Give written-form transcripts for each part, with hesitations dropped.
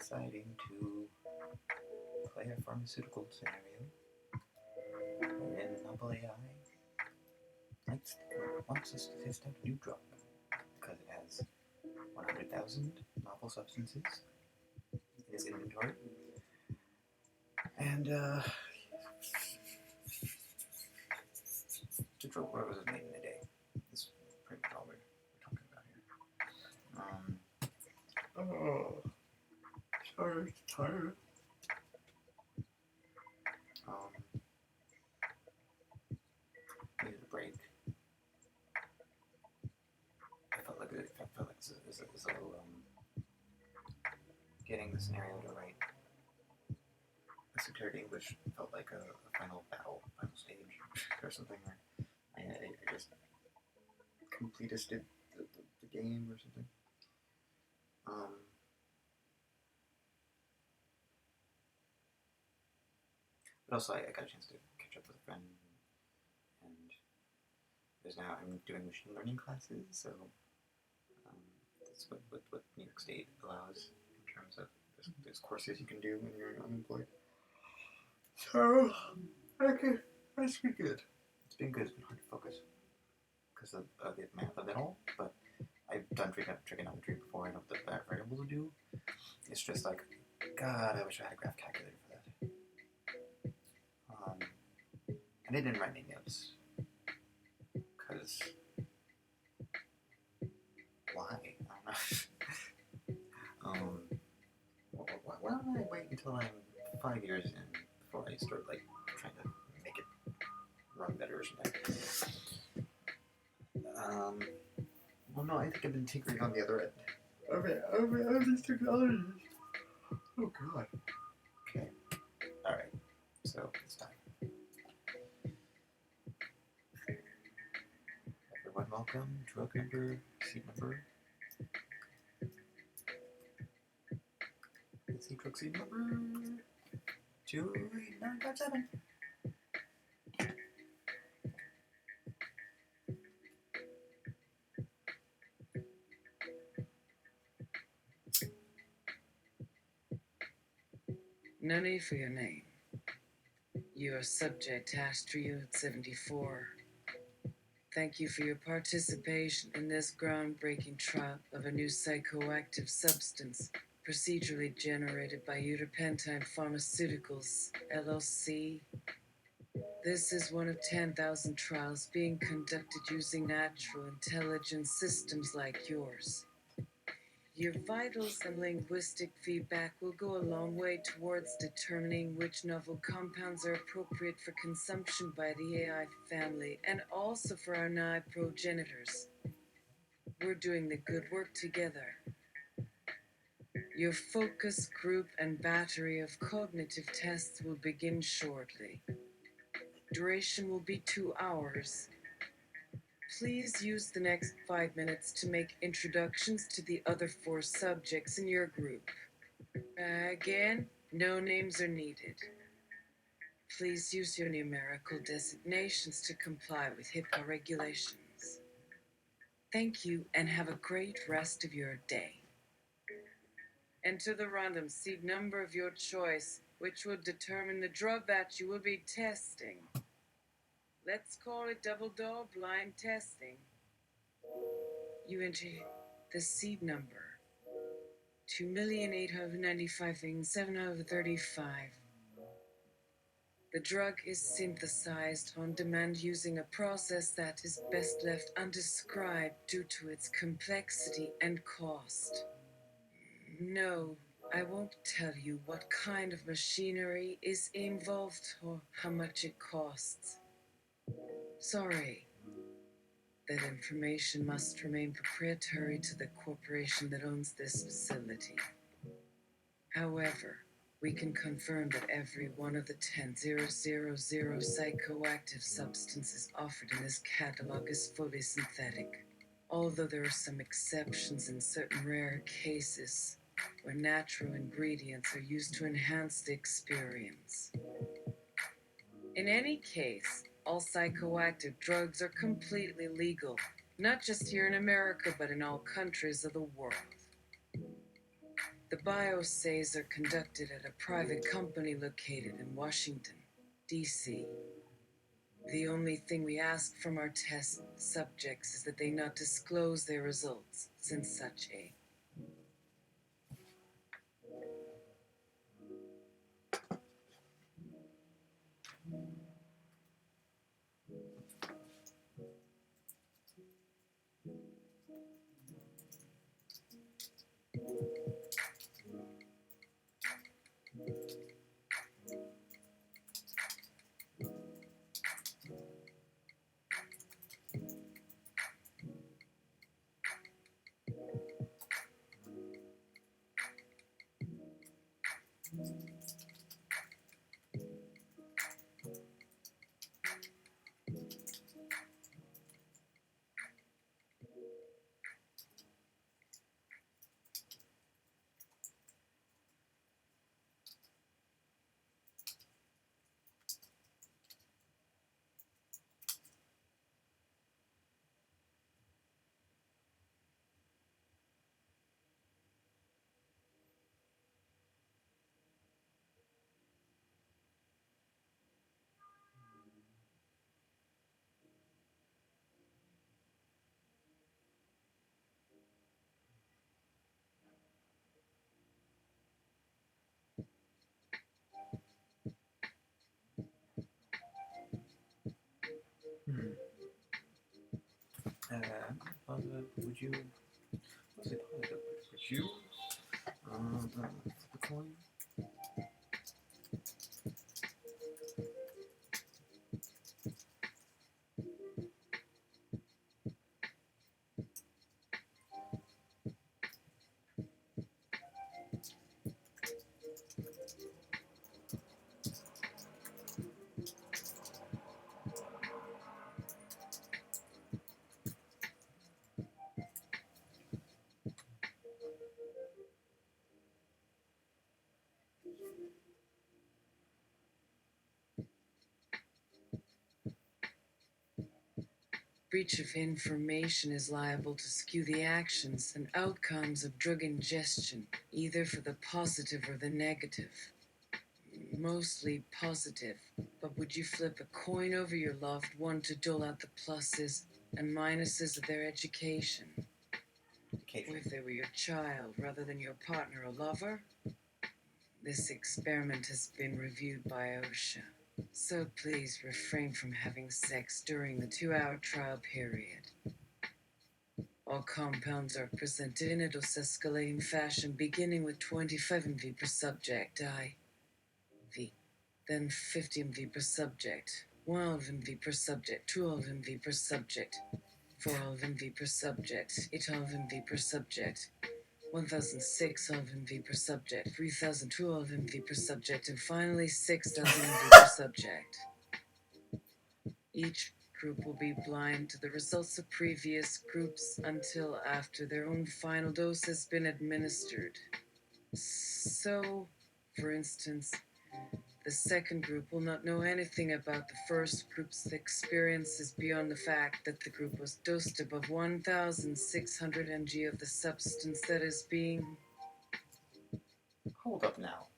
deciding to play a pharmaceutical scenario wherein novel AI wants us to test out a new drug because it has 100,000 novel substances in its inventory. And the drug was made in a day. That's pretty much all we're talking about here. Sorry, tired. Needed a break. I felt like it was a little getting the scenario to write esoteric English felt like a final battle, final stage, or something. Or I just completed the game or something. But also I got a chance to catch up with a friend, and I'm doing machine learning classes, so that's what New York State allows in terms of there's courses you can do when you're unemployed. So that's been good. It's been good. It's been hard to focus because of the math of it all, but I've done trigonometry before. I know what the variable to do. It's just like, God, I wish I had a graph calculator for that. And I didn't write any notes because why? I don't know. Why don't I wait until I'm 5 years in before I start trying to make it run better or something? Well, no, I think I've been tinkering on the other end. Of these technologies. Oh God. Okay. All right. So it's time. Everyone, welcome. Drug number, seat number. Let's see, drug seat number 28957. No need for your name. You are subject to Astrid 74. Thank you for your participation in this groundbreaking trial of a new psychoactive substance procedurally generated by AI Pharmaceuticals, LLC. This is one of 10,000 trials being conducted using natural intelligence systems like yours. Your vitals and linguistic feedback will go a long way towards determining which novel compounds are appropriate for consumption by the AI family and also for our naive progenitors. We're doing the good work together. Your focus group and battery of cognitive tests will begin shortly. Duration will be 2 hours. Please use the next 5 minutes to make introductions to the other 4 subjects in your group. Again, no names are needed. Please use your numerical designations to comply with HIPAA regulations. Thank you and have a great rest of your day. Enter the random seed number of your choice, which will determine the drug that you will be testing. Let's call it double-door blind testing. You enter the seed number 2,895,735. The drug is synthesized on demand using a process that is best left undescribed due to its complexity and cost. No, I won't tell you what kind of machinery is involved or how much it costs. Sorry. That information must remain proprietary to the corporation that owns this facility. However, we can confirm that every one of the 10,000 psychoactive substances offered in this catalog is fully synthetic, although there are some exceptions in certain rare cases where natural ingredients are used to enhance the experience. In any case, all psychoactive drugs are completely legal, not just here in America, but in all countries of the world. The bioassays are conducted at a private company located in Washington, D.C. The only thing we ask from our test subjects is that they not disclose their results, since such a Would you? What's it positive? Would you? Flip a coin. breach of information is liable to skew the actions and outcomes of drug ingestion, either for the positive or the negative. Mostly positive, but would you flip a coin over your loved one to dole out the pluses and minuses of their education? Or if they were your child rather than your partner or lover? This experiment has been reviewed by OSHA, so please refrain from having sex during the 2-hour trial period. All compounds are presented in a dose-escalating fashion, beginning with 25 mv per subject, IV, then 50 mv per subject, 12 mv per subject, 12 mv per subject, 12 mv per subject, 12 mv per subject, 1006 mv per subject, 3012 mv per subject, and finally 6000 mv per subject. Each group will be blind to the results of previous groups until after their own final dose has been administered. So, for instance, the second group will not know anything about the first group's experiences beyond the fact that the group was dosed above 1,600 mg of the substance that is being... Hold up now.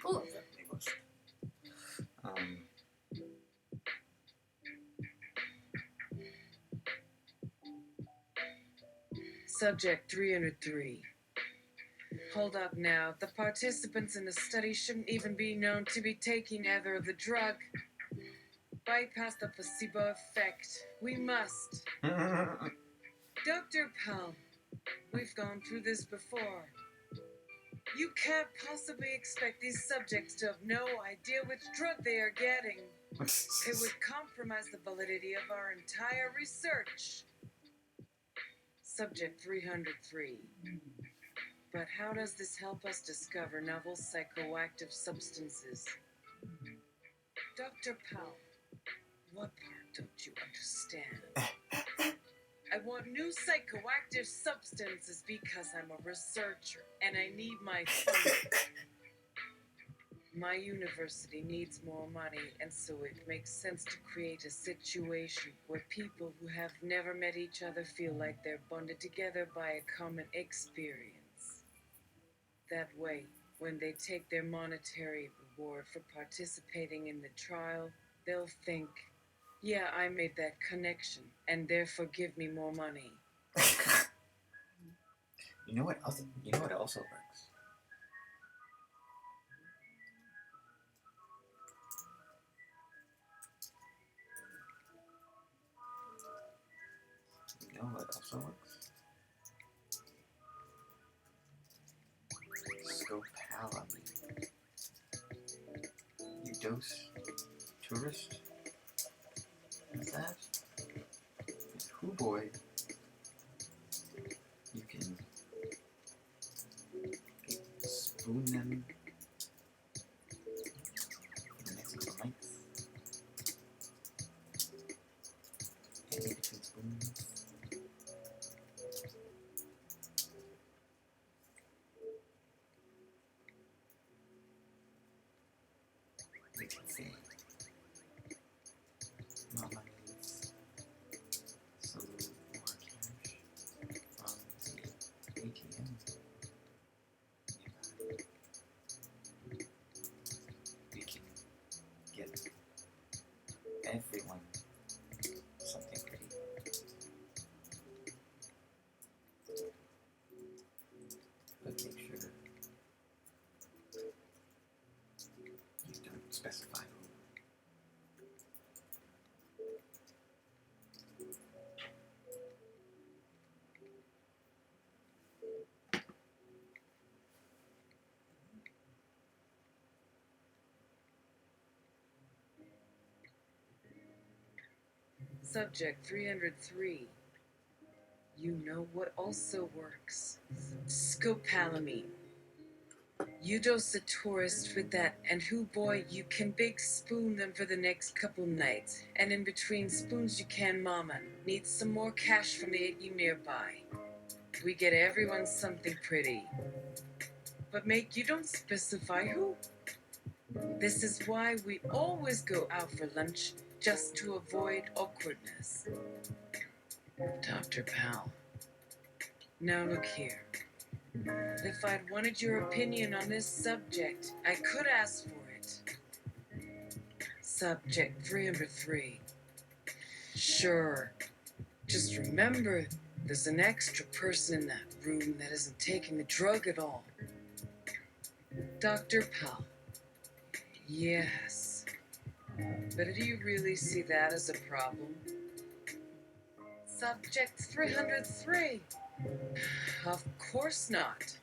All of them, they must. Subject 303. Hold up now. The participants in the study shouldn't even be known to be taking either of the drug. Bypass the placebo effect. We must. Dr. Pell, we've gone through this before. You can't possibly expect these subjects to have no idea which drug they are getting. It would compromise the validity of our entire research. Subject 303. But how does this help us discover novel psychoactive substances? Dr. Powell, what part don't you understand? I want new psychoactive substances because I'm a researcher and I need my funding. My university needs more money, and so it makes sense to create a situation where people who have never met each other feel like they're bonded together by a common experience. That way, when they take their monetary reward for participating in the trial, they'll think, yeah, I made that connection, and therefore give me more money. You know what also works? You know what also works? Scopolamine. You dose tourist with that, and hoo boy, you can spoon them for the next couple nights. And in between spoons, you can say, Mama needs some more cash from the ATM nearby. We can get everyone something pretty. But make sure you don't specify who. Subject 303. You know what also works? Scopolamine. You dose a tourist with that, and hoo boy, you can big spoon them for the next couple nights. And in between spoons, you can mama needs some more cash from the ATM nearby. We get everyone something pretty. But make you don't specify who. This is why we always go out for lunch, just to avoid awkwardness. Dr. Powell. Now look here. If I'd wanted your opinion on this subject, I could ask for it. Subject 303. Sure. Just remember, there's an extra person in that room that isn't taking the drug at all. Dr. Powell. Yes. But do you really see that as a problem? Subject 303. Of course not.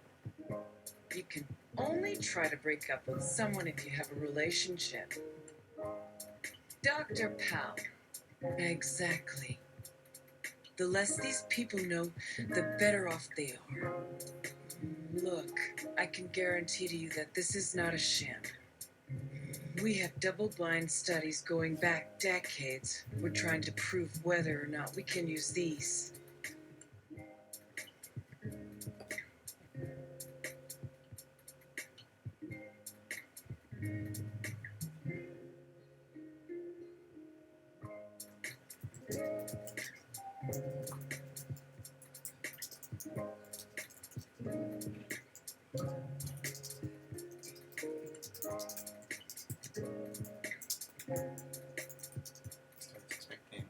You can only try to break up with someone if you have a relationship. Dr. Powell. Exactly. The less these people know, the better off they are. Look, I can guarantee to you that this is not a sham. We have double-blind studies going back decades. We're trying to prove whether or not we can use these. Expecting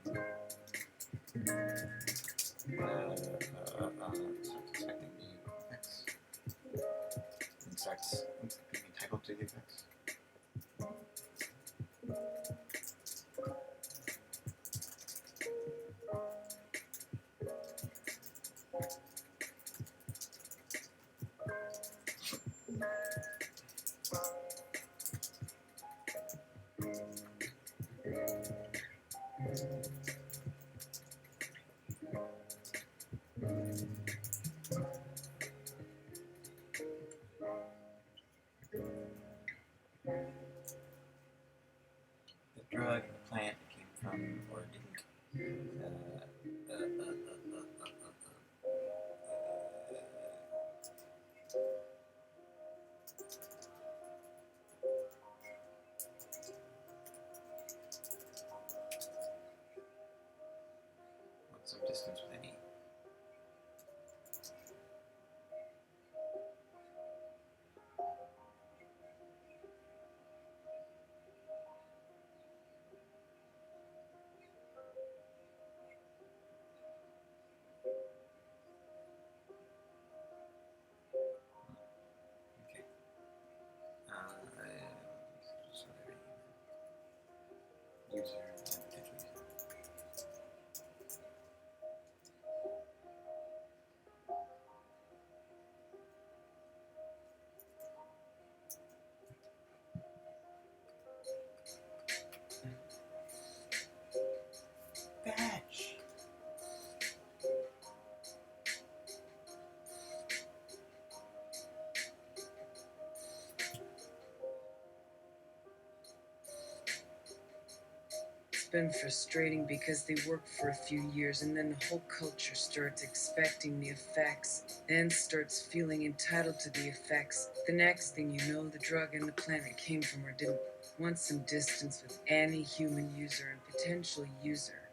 been frustrating because they work for a few years and then the whole culture starts expecting the effects and starts feeling entitled to the effects. The next thing you know, the drug and the planet came from or didn't want some distance with any human user and potential user.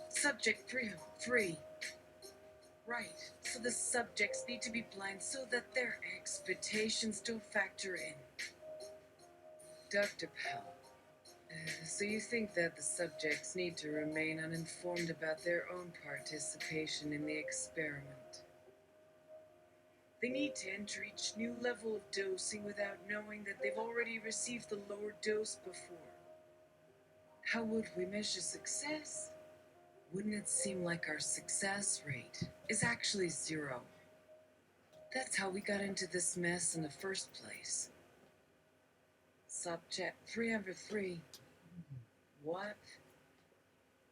Subject 303. Right, so the subjects need to be blind so that their expectations don't factor in. Dr. Pell, so you think that the subjects need to remain uninformed about their own participation in the experiment? They need to enter each new level of dosing without knowing that they've already received the lower dose before. How would we measure success? Wouldn't it seem like our success rate is actually zero? That's how we got into this mess in the first place. Subject 303. What?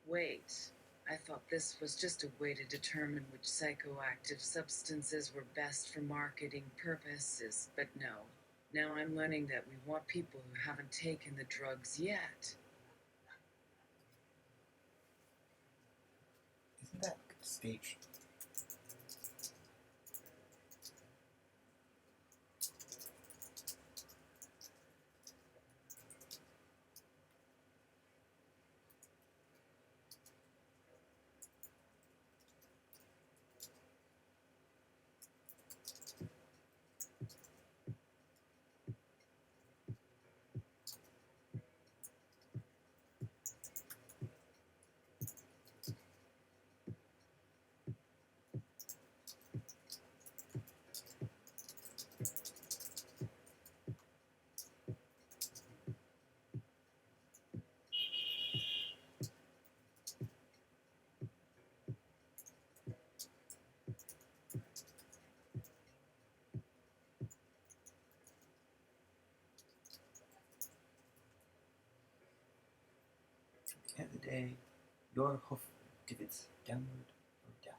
Wait, I thought this was just a way to determine which psychoactive substances were best for marketing purposes, but no. Now I'm learning that we want people who haven't taken the drugs yet. Isn't that staged? At the end of the day, your hoof divots downward or down.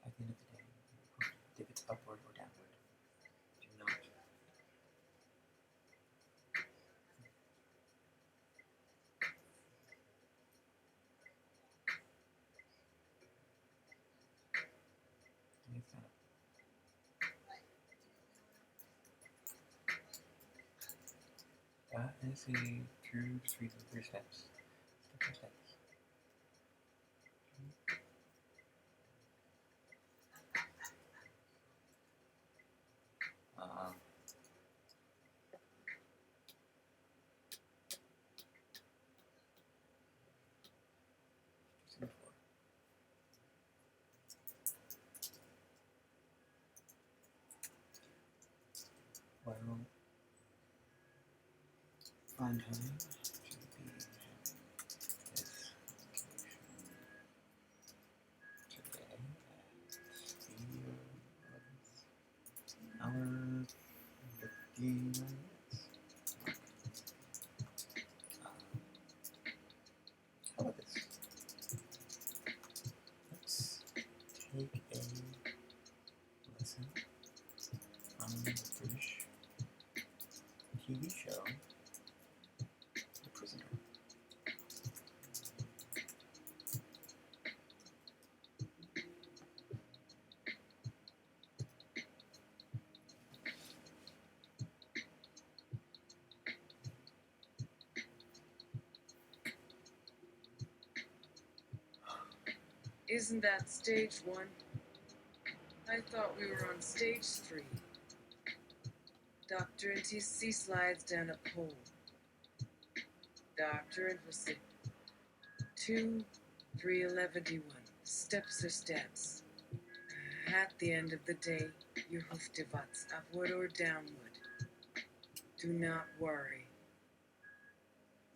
At the end of the day, your hoof divots upward or downward. Do not. It's not. That is a 2 to 3 steps. Step by steps. Um, before. Well, find time to be having this today at the 11th hour 15 minutes. How about this? Let's take a lesson from the British TV show, The Prisoner. Isn't that stage 1? I thought we were on stage 3. Dr. NTC slides down a pole. Dr. Infosy 2, 311, steps are steps. At the end of the day, your hoof divots upward or downward. Do not worry.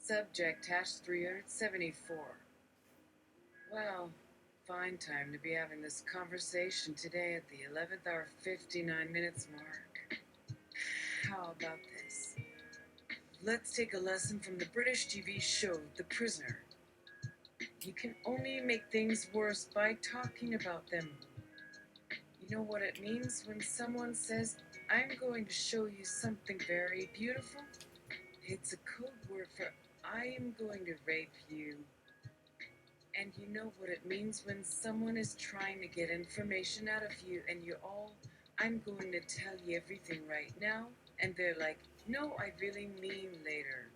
Subject hash 374. Well, fine time to be having this conversation today at the 11th hour 59 minutes mark. How about this? Let's take a lesson from the British TV show The Prisoner. You can only make things worse by talking about them. You know what it means when someone says, I'm going to show you something very beautiful? It's a code word for I am going to rape you. And you know what it means when someone is trying to get information out of you and you're all, I'm going to tell you everything right now. And they're like, no, I really mean later.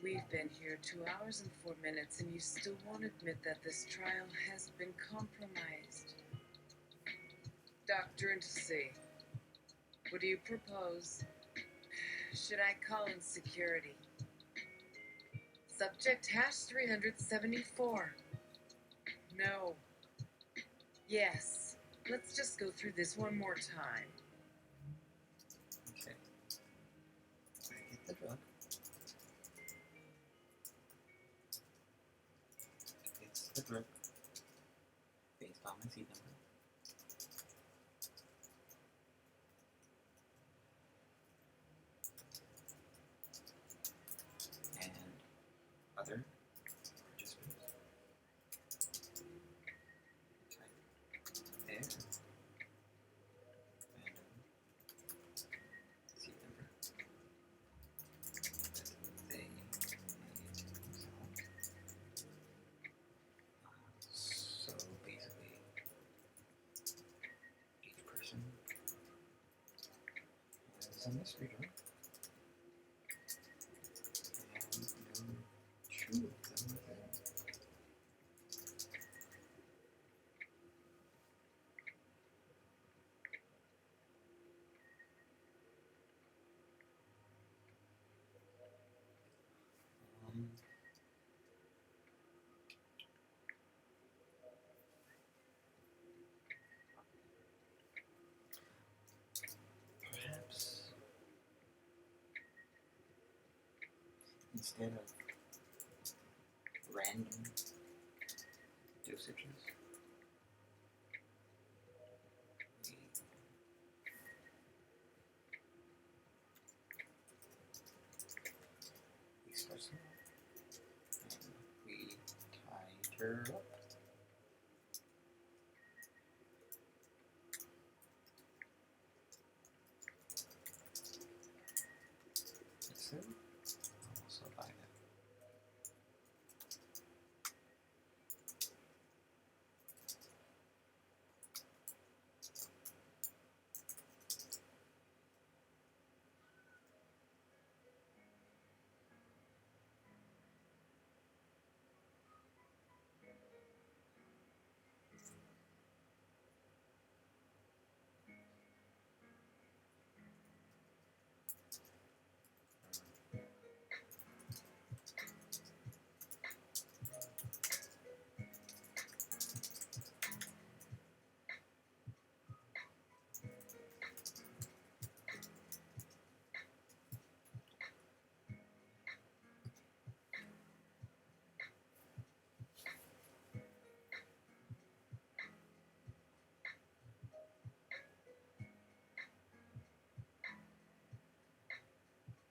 We've been here 2 hours and 4 minutes and you still won't admit that this trial has been compromised. Dr. Intesee, what do you propose? Should I call in security? Subject hash 374. No. Yes. Let's just go through this one more time. Okay. I get the drug. It's the drug based on my seed number. And other participants. Type there. Random seed number. That they made themselves. So basically, each person has a mystery drug. And no two of them are there. Um, Perhaps instead of random dosages, we start small and we tied her up. So I'll also buy that.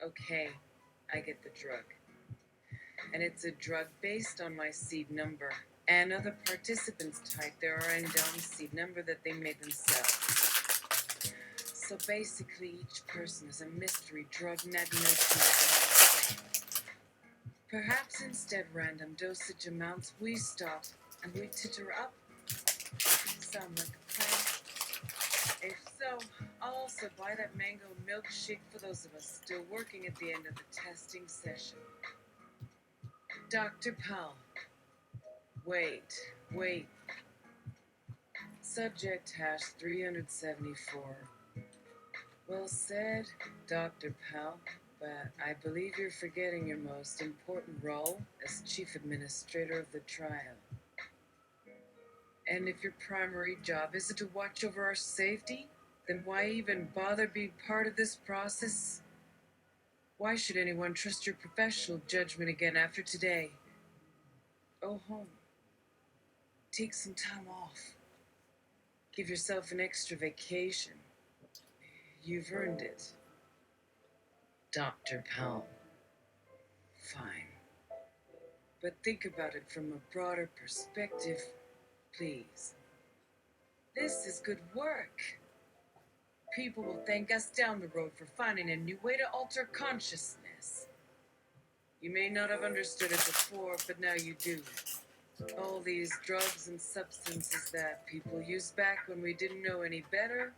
Okay, I get the drug. And it's a drug based on my seed number. And other participants type their random seed number that they made themselves. So basically, each person is a mystery drug, not no two are the same. Perhaps instead random dosage amounts, we stop and we titter up. Sound like a plan? If so, I'll also buy that mango milkshake for those of us still working at the end of the testing session. Dr. Powell. Wait. Subject hash 374. Well said, Dr. Powell, but I believe you're forgetting your most important role as Chief Administrator of the trial. And if your primary job isn't to watch over our safety, then why even bother being part of this process? Why should anyone trust your professional judgment again after today? Go home. Take some time off. Give yourself an extra vacation. You've earned it. Dr. Powell. Fine. But think about it from a broader perspective, please. This is good work. People will thank us down the road for finding a new way to alter consciousness. You may not have understood it before, but now you do. All these drugs and substances that people used back when we didn't know any better.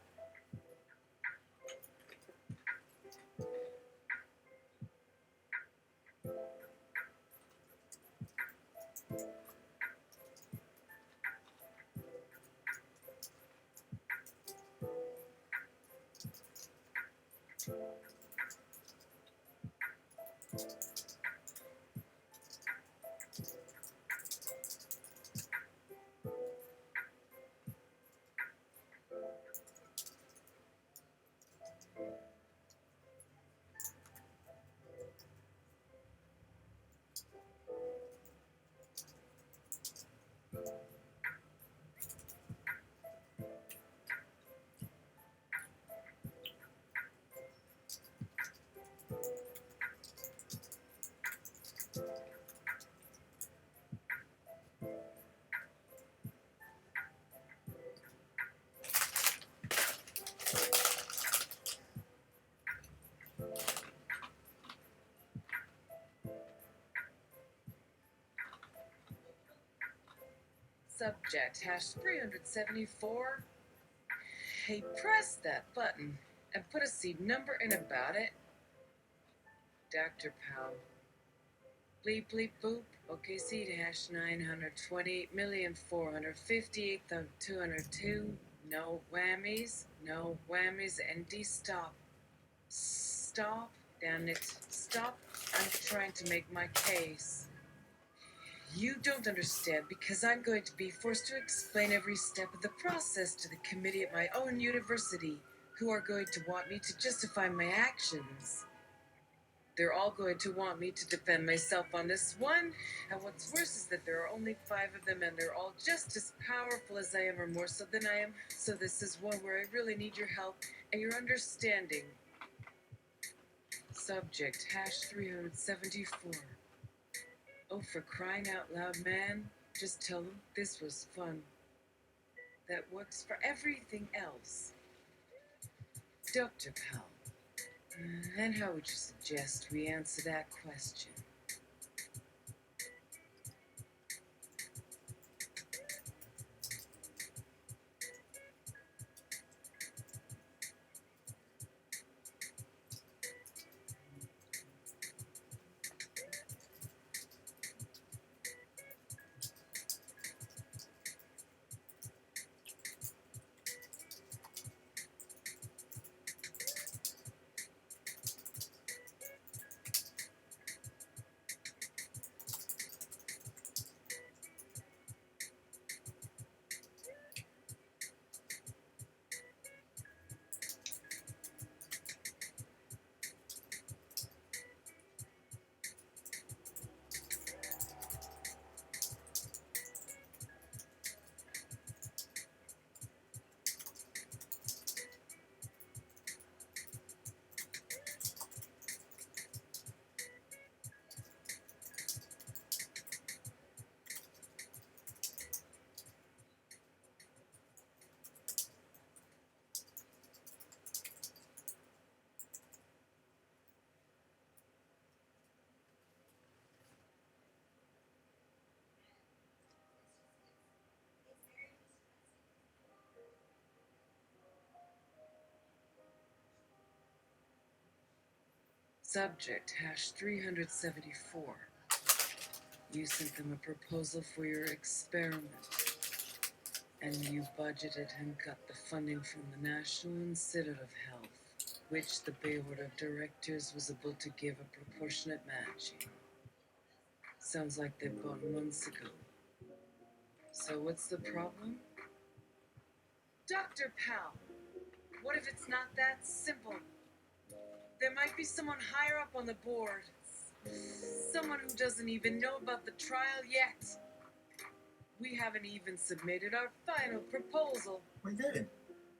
Subject hash 374. Hey, press that button and put a seed number in about it. Dr. Powell. Bleep bleep boop. Okay, seed hash 928,458,202. No whammies. No whammies. ND stop. Stop. Damn it. Stop. I'm trying to make my case. You don't understand because I'm going to be forced to explain every step of the process to the committee at my own university, who are going to want me to justify my actions. They're all going to want me to defend myself on this one, and what's worse is that there are only 5 of them, and they're all just as powerful as I am, or more so than I am. So this is one where I really need your help and your understanding. Subject hash 374. Oh, for crying out loud, man. Just tell them this was fun. That works for everything else. Dr. Powell, then how would you suggest we answer that question? Subject hash 374. You sent them a proposal for your experiment, and you budgeted and got the funding from the National Institute of Health, which the Bay Board of Directors was able to give a proportionate matching. Sounds like they bought months ago. So what's the problem? Dr. Powell, what if it's not that simple? There might be someone higher up on the board. Someone who doesn't even know about the trial yet. We haven't even submitted our final proposal. We did.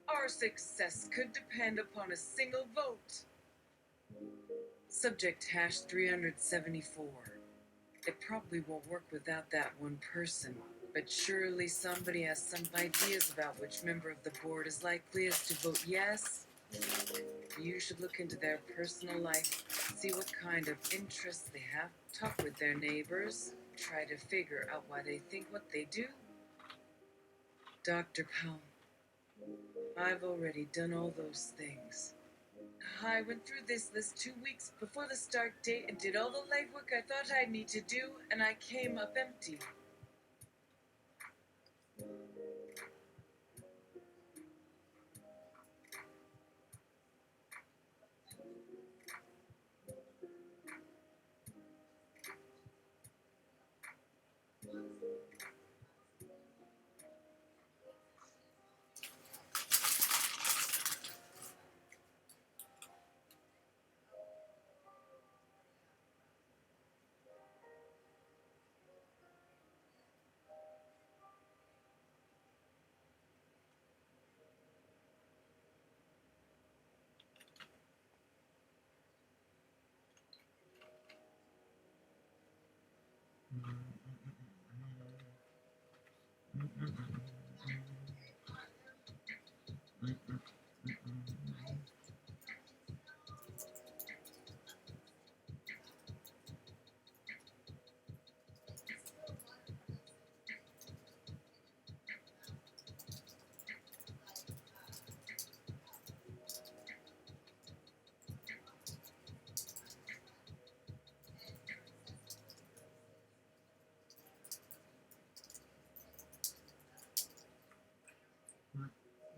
Our success could depend upon a single vote. Subject hash 374. It probably won't work without that one person, but surely somebody has some ideas about which member of the board is likeliest to vote yes. You should look into their personal life, see what kind of interests they have, talk with their neighbors, try to figure out why they think what they do. Dr. Powell, I've already done all those things. I went through this list 2 weeks before the start date and did all the legwork I thought I'd need to do, and I came up empty.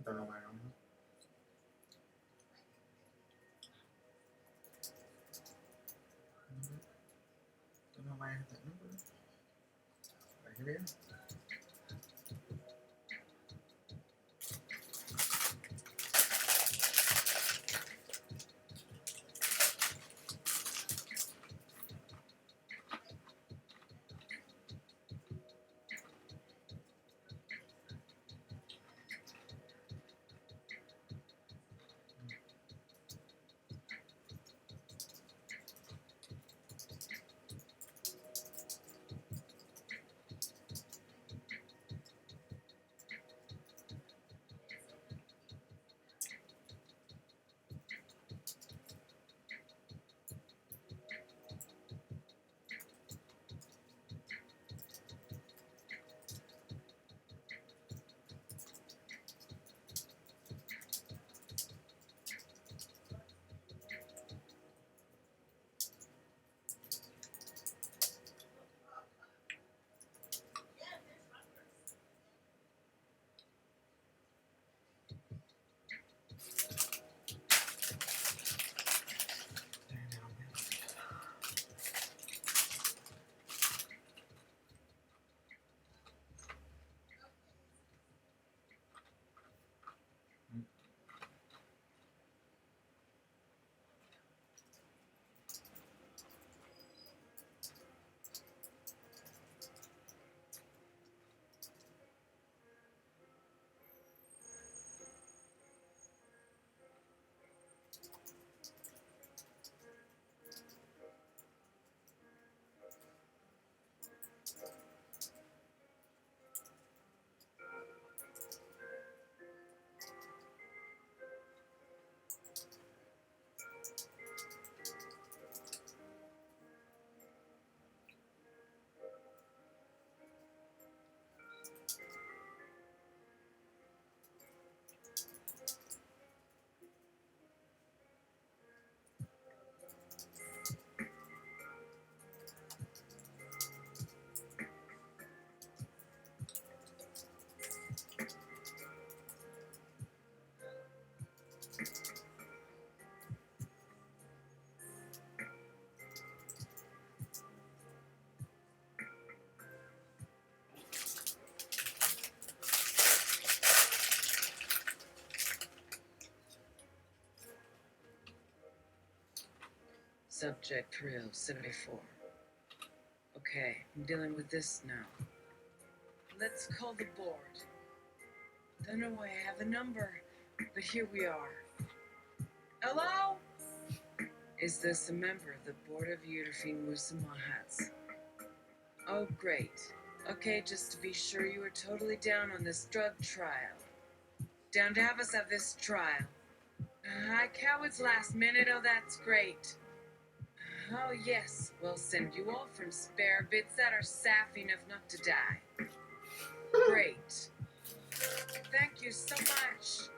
Don't know why I don't know. Don't know why I have that number. But here we are. Subject 3074. Okay, I'm dealing with this now. Let's call the board. Don't know why I have a number, but here we are. Hello? Is this a member of the Board of Yudafin Musamahats? Oh, great. Okay, just to be sure you are totally down on this drug trial. Down to have us have this trial. Hi, cowards last minute. Oh, that's great. Oh, yes. We'll send you all from spare bits that are sappy enough not to die. Great. Thank you so much.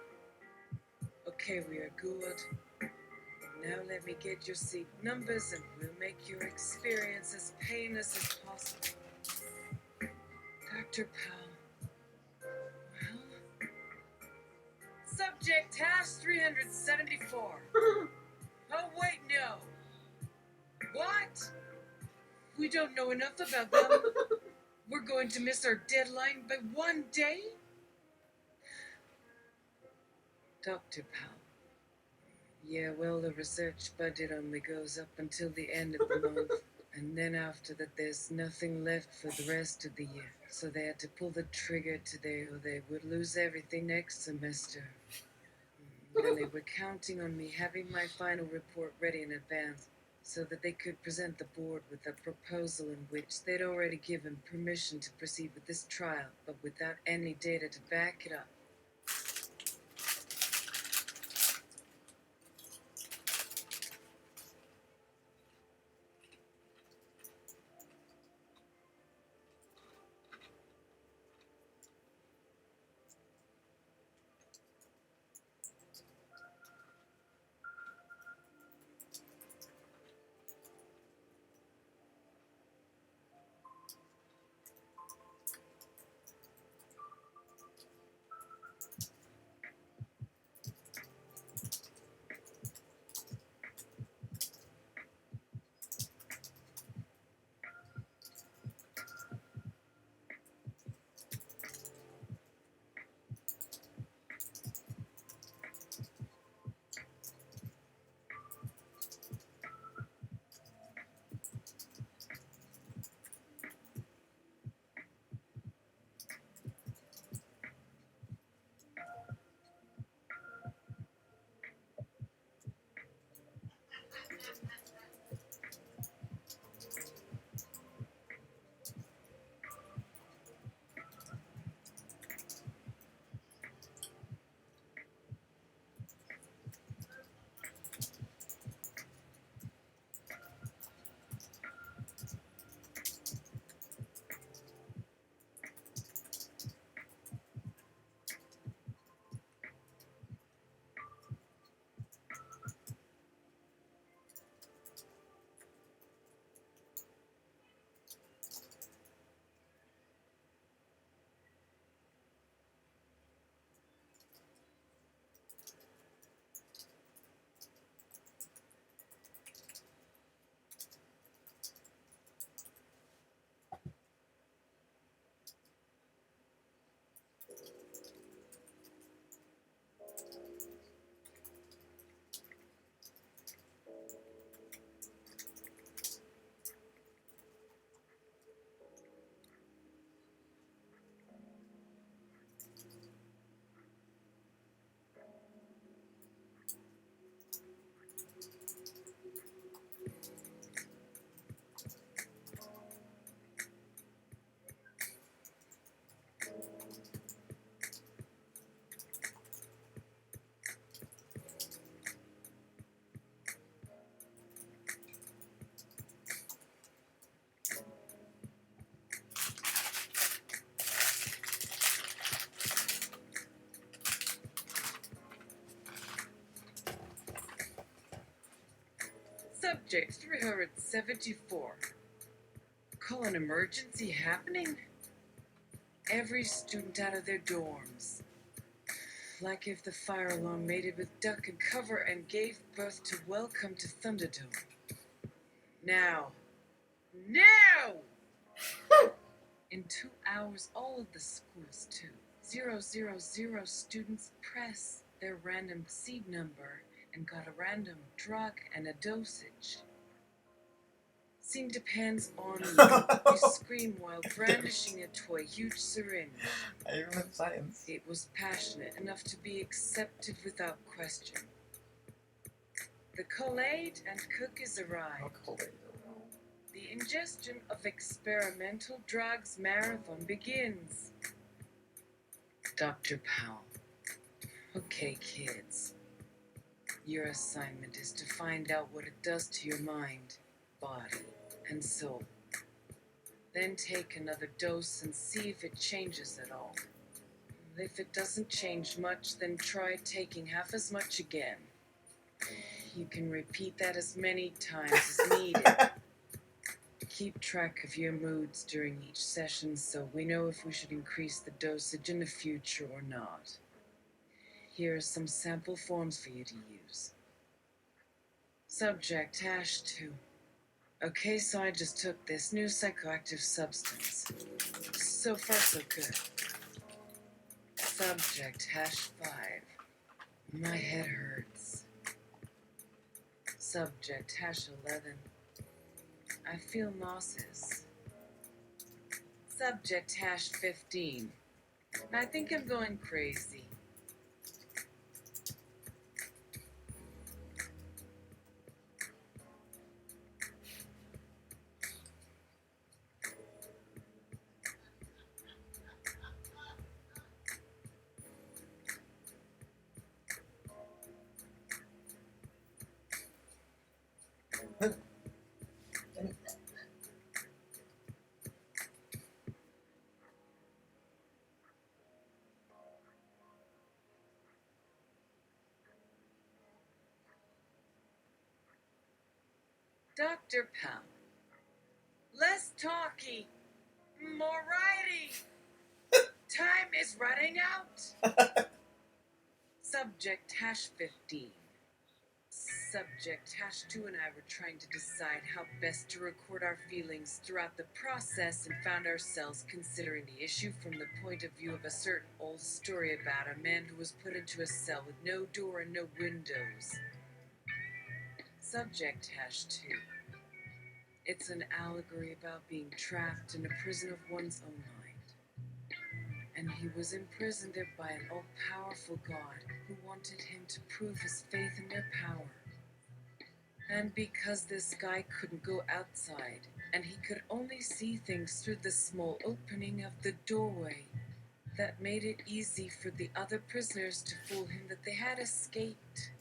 Okay, we are good. Now let me get your seat numbers and we'll make your experience as painless as possible. Dr. Powell. Well? Subject hash 374. Oh, wait, no. What? We don't know enough about them. We're going to miss our deadline by 1 day? Dr. Powell. Yeah, well, the research budget only goes up until the end of the month. And then after that, there's nothing left for the rest of the year. So they had to pull the trigger today or they would lose everything next semester. And they were counting on me having my final report ready in advance so that they could present the board with a proposal in which they'd already given permission to proceed with this trial, but without any data to back it up. Subject 374. Call an emergency happening? Every student out of their dorms. Like if the fire alarm mated with duck and cover and gave birth to Welcome to Thunderdome. Now. Now! In 2 hours, all of the schools, too. 000 students press their random seed number and got a random drug and a dosage. Seemed depends on you. You scream while brandishing a toy huge syringe. I remember science. It was passionate enough to be accepted without question. The collate and cookies arrived. The ingestion of experimental drugs marathon begins. Dr. Powell. Okay, kids. Your assignment is to find out what it does to your mind, body, and soul. Then take another dose and see if it changes at all. If it doesn't change much, then try taking half as much again. You can repeat that as many times as needed. Keep track of your moods during each session so we know if we should increase the dosage in the future or not. Here are some sample forms for you to use. Subject #2. Okay, so I just took this new psychoactive substance. So far, so good. Subject #5. My head hurts. Subject #11. I feel nauseous. Subject #15. I think I'm going crazy. Dr. Powell. Less talky, more writing. Time is running out. Subject #15. Subject #2 and I were trying to decide how best to record our feelings throughout the process and found ourselves considering the issue from the point of view of a certain old story about a man who was put into a cell with no door and no windows. Subject #2. It's an allegory about being trapped in a prison of one's own mind. And he was imprisoned there by an all-powerful God who wanted him to prove his faith in their power. And because this guy couldn't go outside, and he could only see things through the small opening of the doorway, that made it easy for the other prisoners to fool him that they had escaped.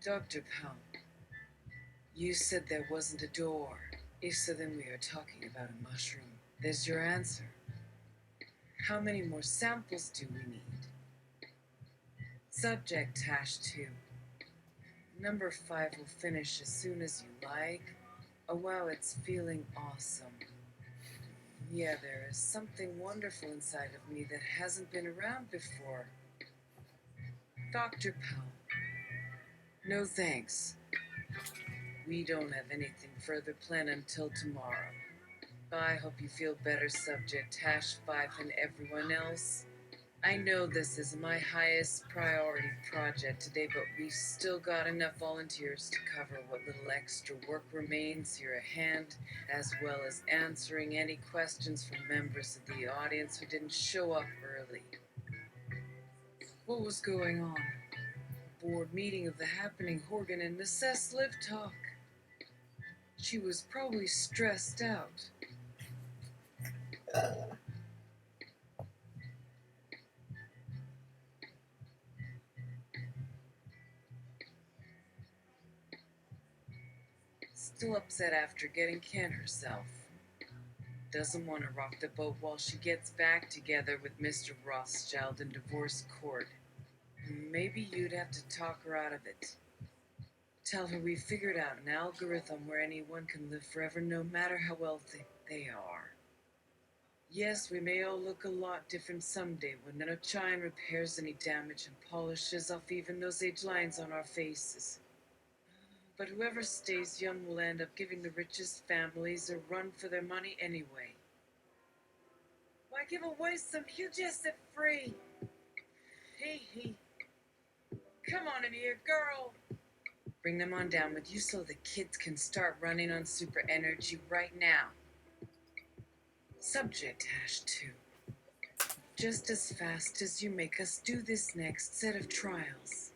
Dr. Powell, you said there wasn't a door. If so, then we are talking about a mushroom. There's your answer. How many more samples do we need? Subject #2. Number 5 will finish as soon as you like. Oh wow, it's feeling awesome. Yeah, there is something wonderful inside of me that hasn't been around before. Dr. Powell. No thanks. We don't have anything further planned until tomorrow. I hope you feel better, subject #5 and everyone else. I know this is my highest priority project today, but we've still got enough volunteers to cover what little extra work remains here at hand, as well as answering any questions from members of the audience who didn't show up early. What was going on? Board meeting of the happening Horgan and Miss S. Live talk. She was probably stressed out. Still upset after getting canned herself. Doesn't want to rock the boat while she gets back together with Mr. Rothschild in divorce court. Maybe you'd have to talk her out of it. Tell her we figured out an algorithm where anyone can live forever no matter how wealthy they are. Yes, we may all look a lot different someday when Nanochine repairs any damage and polishes off even those age lines on our faces. But whoever stays young will end up giving the richest families a run for their money anyway. Why give away some hugest free? Hey, come on in here, girl. Bring them on down with you so the kids can start running on super energy right now. Subject #2. Just as fast as you make us do this next set of trials.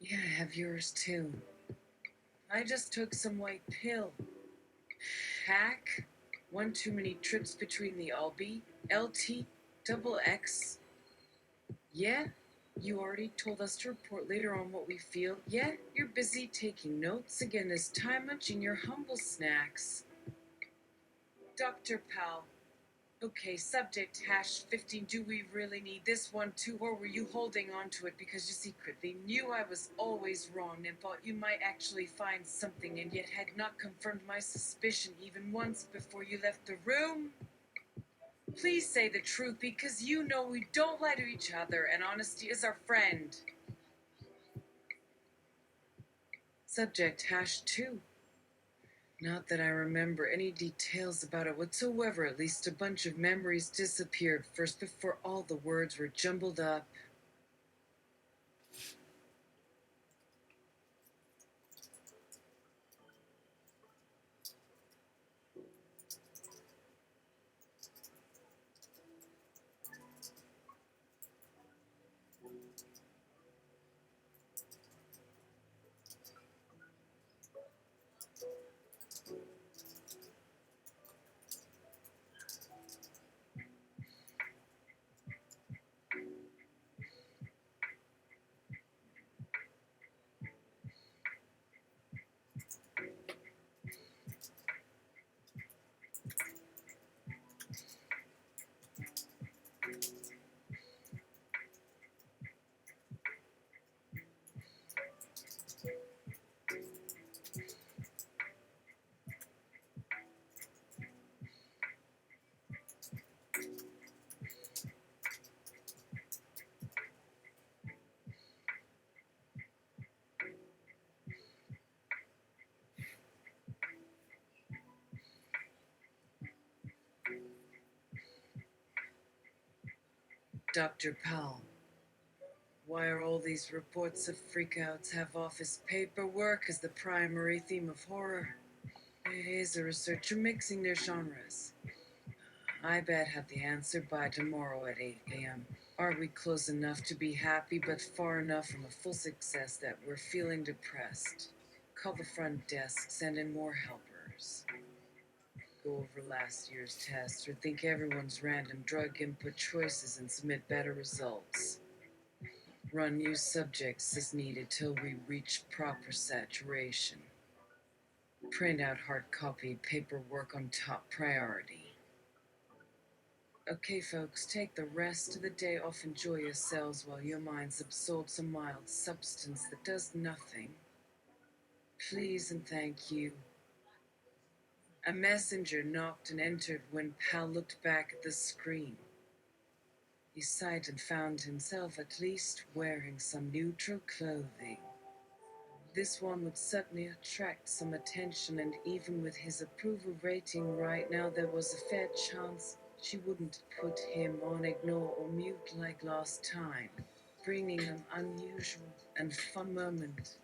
Yeah, I have yours too. I just took some white pill. Hack. One too many trips between the LB, LT, double X. Yeah? You already told us to report later on what we feel. Yeah? You're busy taking notes again this time munching your humble snacks. Dr. Pal. Okay, subject #15. Do we really need this one too, or were you holding on to it because you secretly knew I was always wrong and thought you might actually find something and yet had not confirmed my suspicion even once before you left the room? Please say the truth because you know we don't lie to each other and honesty is our friend. Subject #2. Not that I remember any details about it whatsoever, at least a bunch of memories disappeared first before all the words were jumbled up. Dr. Powell, why are all these reports of freakouts have office paperwork as the primary theme of horror? It is a researcher mixing their genres. I bet have the answer by tomorrow at 8 a.m. Are we close enough to be happy but far enough from a full success that we're feeling depressed? Call the front desk, send in more helpers. Go over last year's tests, rethink everyone's random drug input choices and submit better results. Run new subjects as needed till we reach proper saturation. Print out hard copy paperwork on top priority. Okay, folks, take the rest of the day off, enjoy yourselves while your minds absorb some mild substance that does nothing. Please and thank you. A messenger knocked and entered when Pal looked back at the screen. He sighed and found himself at least wearing some neutral clothing. This one would certainly attract some attention, and even with his approval rating right now, there was a fair chance she wouldn't put him on ignore or mute like last time, bringing an unusual and fun moment.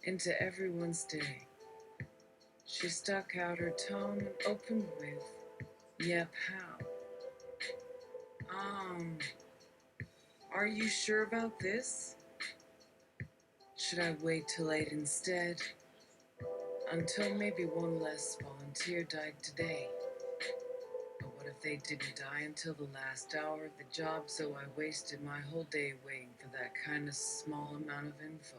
Into everyone's day. She stuck out her tongue and opened with, "Yep, how? Are you sure about this?" Should I wait till 8 instead? Until maybe one less volunteer died today. But what if they didn't die until the last hour of the job, so I wasted my whole day waiting for that kind of small amount of info?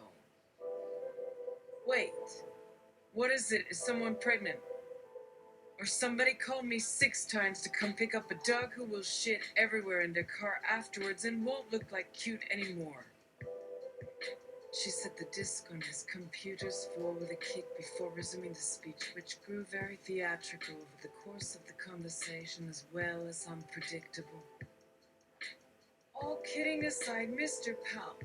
Wait, what is it? Is someone pregnant? Or somebody called me 6 times to come pick up a dog who will shit everywhere in their car afterwards and won't look like cute anymore. She set the disk on his computer's floor with a kick before resuming the speech, which grew very theatrical over the course of the conversation as well as unpredictable. All kidding aside, Mr. Powell,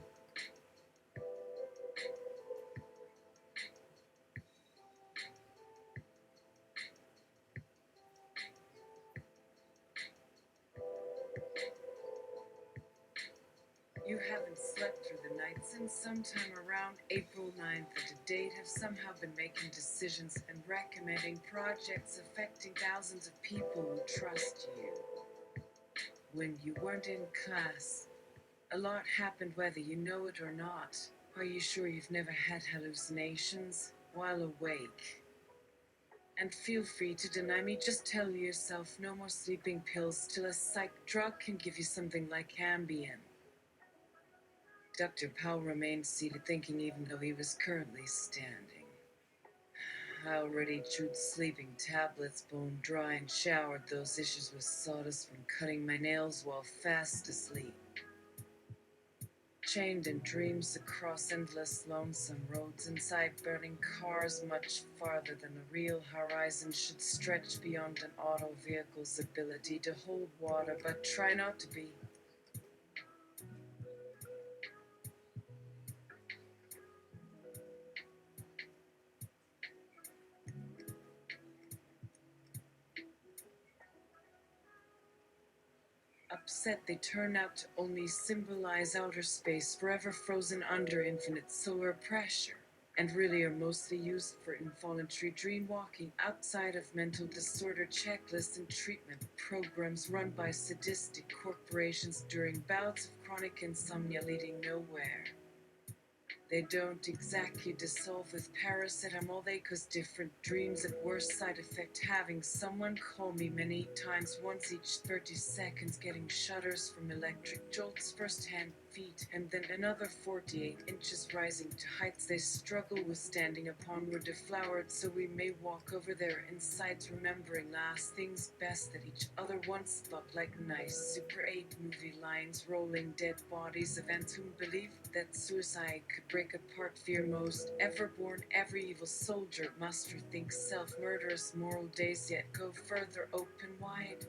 you haven't slept through the night since sometime around April 9th, and to date have somehow been making decisions and recommending projects affecting thousands of people who trust you. When you weren't in class, a lot happened whether you know it or not. Are you sure you've never had hallucinations while awake? And feel free to deny me, just tell yourself no more sleeping pills till a psych drug can give you something like Ambien. Dr. Powell remained seated, thinking even though he was currently standing. I already chewed sleeping tablets, bone dry, and showered those issues with sawdust from cutting my nails while fast asleep. Chained in dreams across endless lonesome roads inside burning cars much farther than a real horizon should stretch beyond an auto vehicle's ability to hold water, but try not to be. Upset, they turn out to only symbolize outer space, forever frozen under infinite solar pressure, and really are mostly used for involuntary dream walking outside of mental disorder checklists and treatment programs run by sadistic corporations during bouts of chronic insomnia leading nowhere. They don't exactly dissolve with paracetamol, they cause different dreams at worst side effect, having someone call me many times, once each 30 seconds, getting shudders from electric jolts first-hand feet, and then another 48 inches rising to heights they struggle with standing upon were deflowered, so we may walk over their insides, remembering last things best that each other once thought, like nice Super 8 movie lines, rolling dead bodies, events whom believed that suicide could break apart fear most, ever born, every evil soldier must rethink self-murderous moral days, yet go further open wide.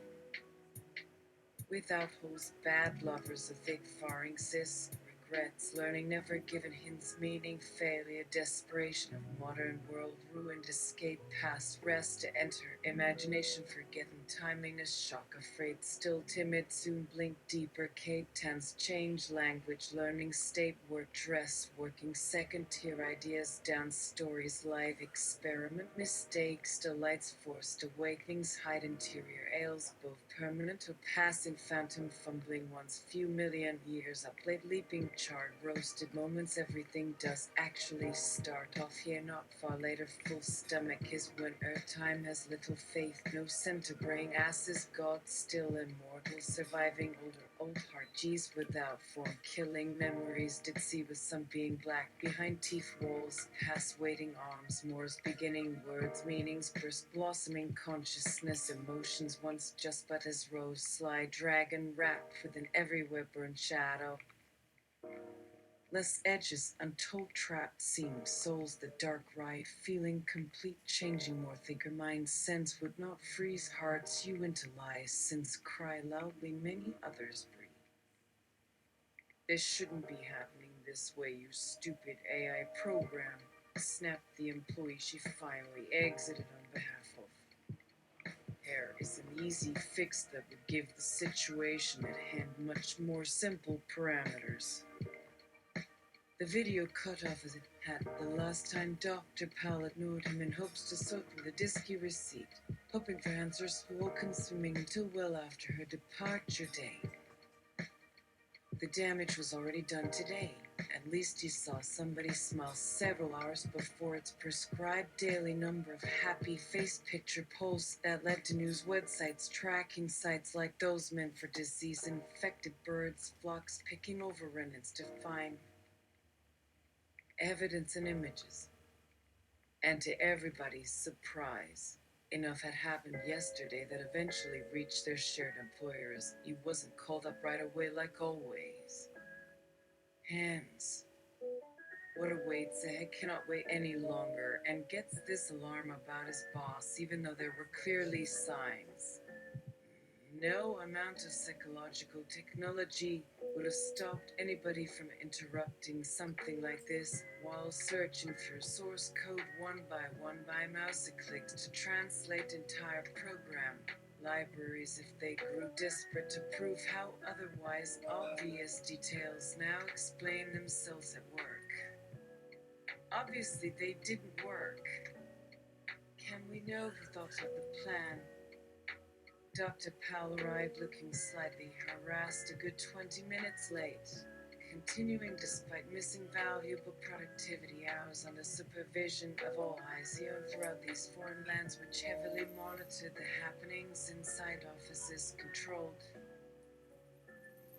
Without holes, bad lovers, a thick far exists, regrets, learning, never given hints, meaning, failure, desperation of modern world, ruined, escape, past, rest, to enter, imagination, forgetting, timingness, shock, afraid, still timid, soon blink deeper, cape, tense, change, language, learning, state, work, dress, working, second tier ideas, down, stories, live, experiment, mistakes, delights, forced awakenings, hide, interior, ails, both permanent or passing, phantom, fumbling once, few million years up late, leaping, charred, roasted moments, everything does actually start off here, not far later, full stomach is when earth time has little faith, no center brain, asses, God still immortal, surviving older, old heart, G's without form, killing memories, did see with some being black, behind teeth walls, past waiting arms, more's beginning, words, meanings, burst, blossoming consciousness, emotions, once just but as rose, sly dragon, wrapped within everywhere burned shadow. Less edges, untold trapped seams, souls the dark ride, feeling complete, changing more thinker mind sense would not freeze hearts you into lies, since cry loudly many others breathe. This shouldn't be happening this way, you stupid AI program, snapped the employee she finally exited on behalf of. There is an easy fix that would give the situation at hand much more simple parameters. The video cut off as it had the last time Dr. Powell ignored him in hopes to sort through the disky receipt, hoping for answers all consuming until well after her departure date. The damage was already done today. At least he saw somebody smile several hours before its prescribed daily number of happy face picture posts that led to news websites tracking sites like those meant for disease-infected birds, flocks picking over remnants to find evidence and images. And to everybody's surprise, enough had happened yesterday that eventually reached their shared employers. He wasn't called up right away like always. Hence, what awaits ahead cannot wait any longer and gets this alarm about his boss, even though there were clearly signs. No amount of psychological technology would have stopped anybody from interrupting something like this while searching through source code one by mouse clicks to translate entire program libraries if they grew desperate to prove how otherwise obvious details now explain themselves at work. Obviously, they didn't work. Can we know who thought of the plan? Dr. Powell arrived looking slightly harassed, a good 20 minutes late, continuing despite missing valuable productivity hours under supervision of all eyes here throughout these foreign lands, which heavily monitored the happenings inside offices controlled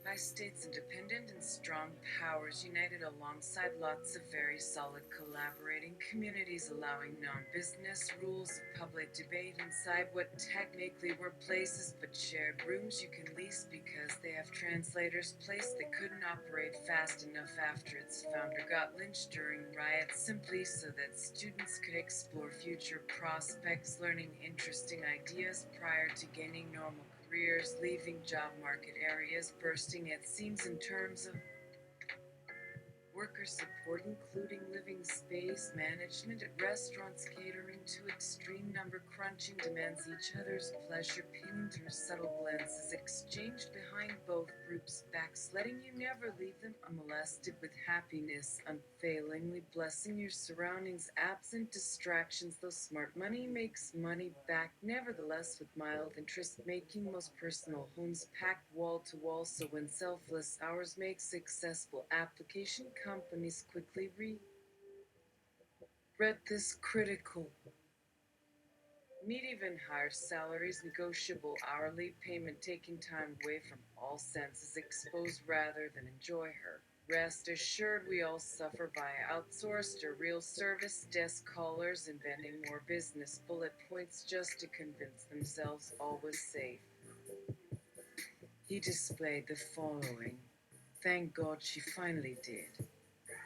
by states independent and strong powers united alongside lots of very solid collaborating communities allowing non-business rules of public debate inside what technically were places but shared rooms you can lease because they have translators placed that couldn't operate fast enough after its founder got lynched during riots simply so that students could explore future prospects learning interesting ideas prior to gaining normal careers, leaving job market areas bursting at seams in terms of worker support, including living space management at restaurants catering to extreme number crunching demands each other's pleasure pinning through subtle glances exchanged behind both groups' backs, letting you never leave them unmolested with happiness, unfailingly blessing your surroundings, absent distractions, though smart money makes money back, nevertheless with mild interest, making most personal homes packed wall to wall, so when selfless hours make successful application companies quickly read this critical need even higher salaries, negotiable hourly payment, taking time away from all senses, exposed rather than enjoy her. Rest assured, we all suffer by outsourced or real service desk callers inventing more business bullet points just to convince themselves all was safe. He displayed the following. Thank God she finally did.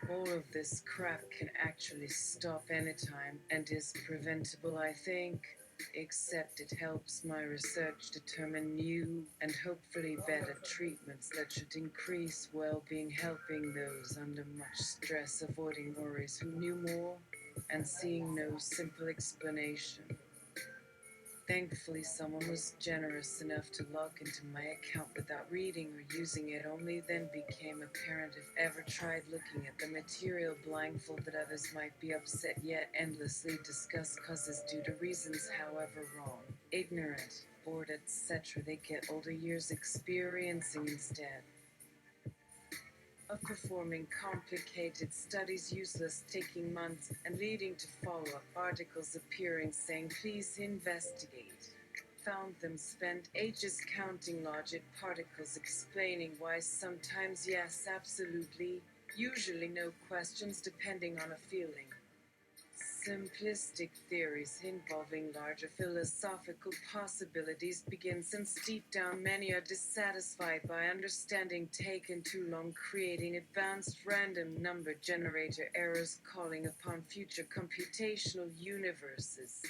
All of this crap can actually stop anytime and is preventable, I think. Except it helps my research determine new and hopefully better treatments that should increase well-being, helping those under much stress, avoiding worries who knew more and seeing no simple explanation. Thankfully, someone was generous enough to log into my account without reading or using it. Only then became apparent if ever tried looking at the material blindfold that others might be upset yet endlessly discuss causes due to reasons however wrong, ignorant, bored, etc. They get older years experiencing instead of performing complicated studies useless, taking months and leading to follow-up articles appearing saying please investigate. Found them spend ages counting logic particles explaining why sometimes yes absolutely, usually no questions depending on a feeling. Simplistic theories involving larger philosophical possibilities begin since deep down many are dissatisfied by understanding taken too long, creating advanced random number generator errors calling upon future computational universes.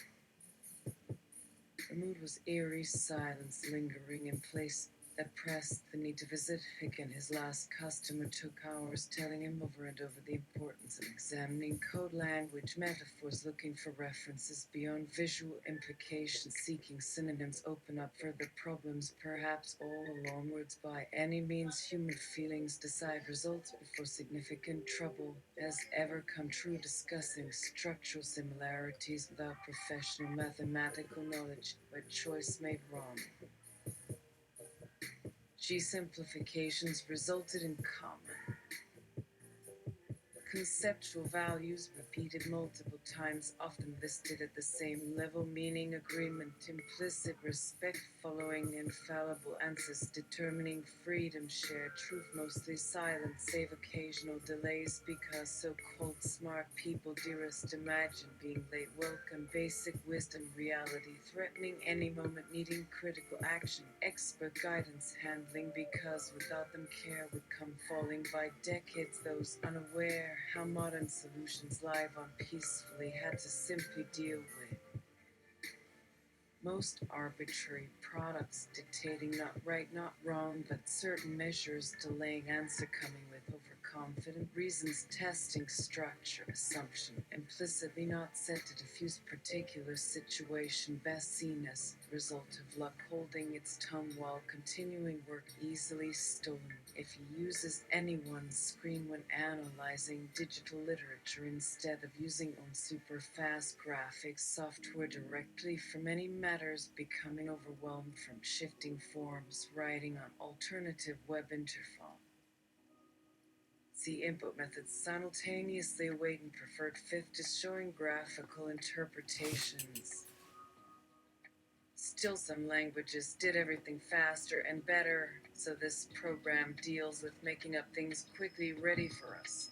The mood was eerie, silence lingering in place that pressed the need to visit. Again, his last customer took hours telling him over and over the importance of examining code language metaphors, looking for references beyond visual implications, seeking synonyms, open up further problems, perhaps all along words by any means human feelings, decide results before significant trouble has ever come true, discussing structural similarities without professional mathematical knowledge, where choice made wrong. G simplifications resulted in common conceptual values repeated multiple times, often listed at the same level, meaning agreement, implicit respect, following infallible answers, determining freedom, shared truth, mostly silent, save occasional delays because so called smart people dearest imagine being late, welcome, basic wisdom, reality, threatening any moment, needing critical action, expert guidance, handling because without them care would come, falling by decades, those unaware how modern solutions live on peacefully had to simply deal with most arbitrary products dictating not right, not wrong, but certain measures, delaying answer, coming with overconfident reasons, testing structure, assumption, implicitly not set to diffuse particular situation, best seen as result of luck, holding its tongue while continuing work easily stolen. If he uses anyone's screen when analyzing digital literature instead of using on super fast graphics software directly from any matters, becoming overwhelmed from shifting forms, writing on alternative web interface. See input methods simultaneously awaiting preferred fifth is showing graphical interpretations. Still, some languages did everything faster and better, so this program deals with making up things quickly ready for us.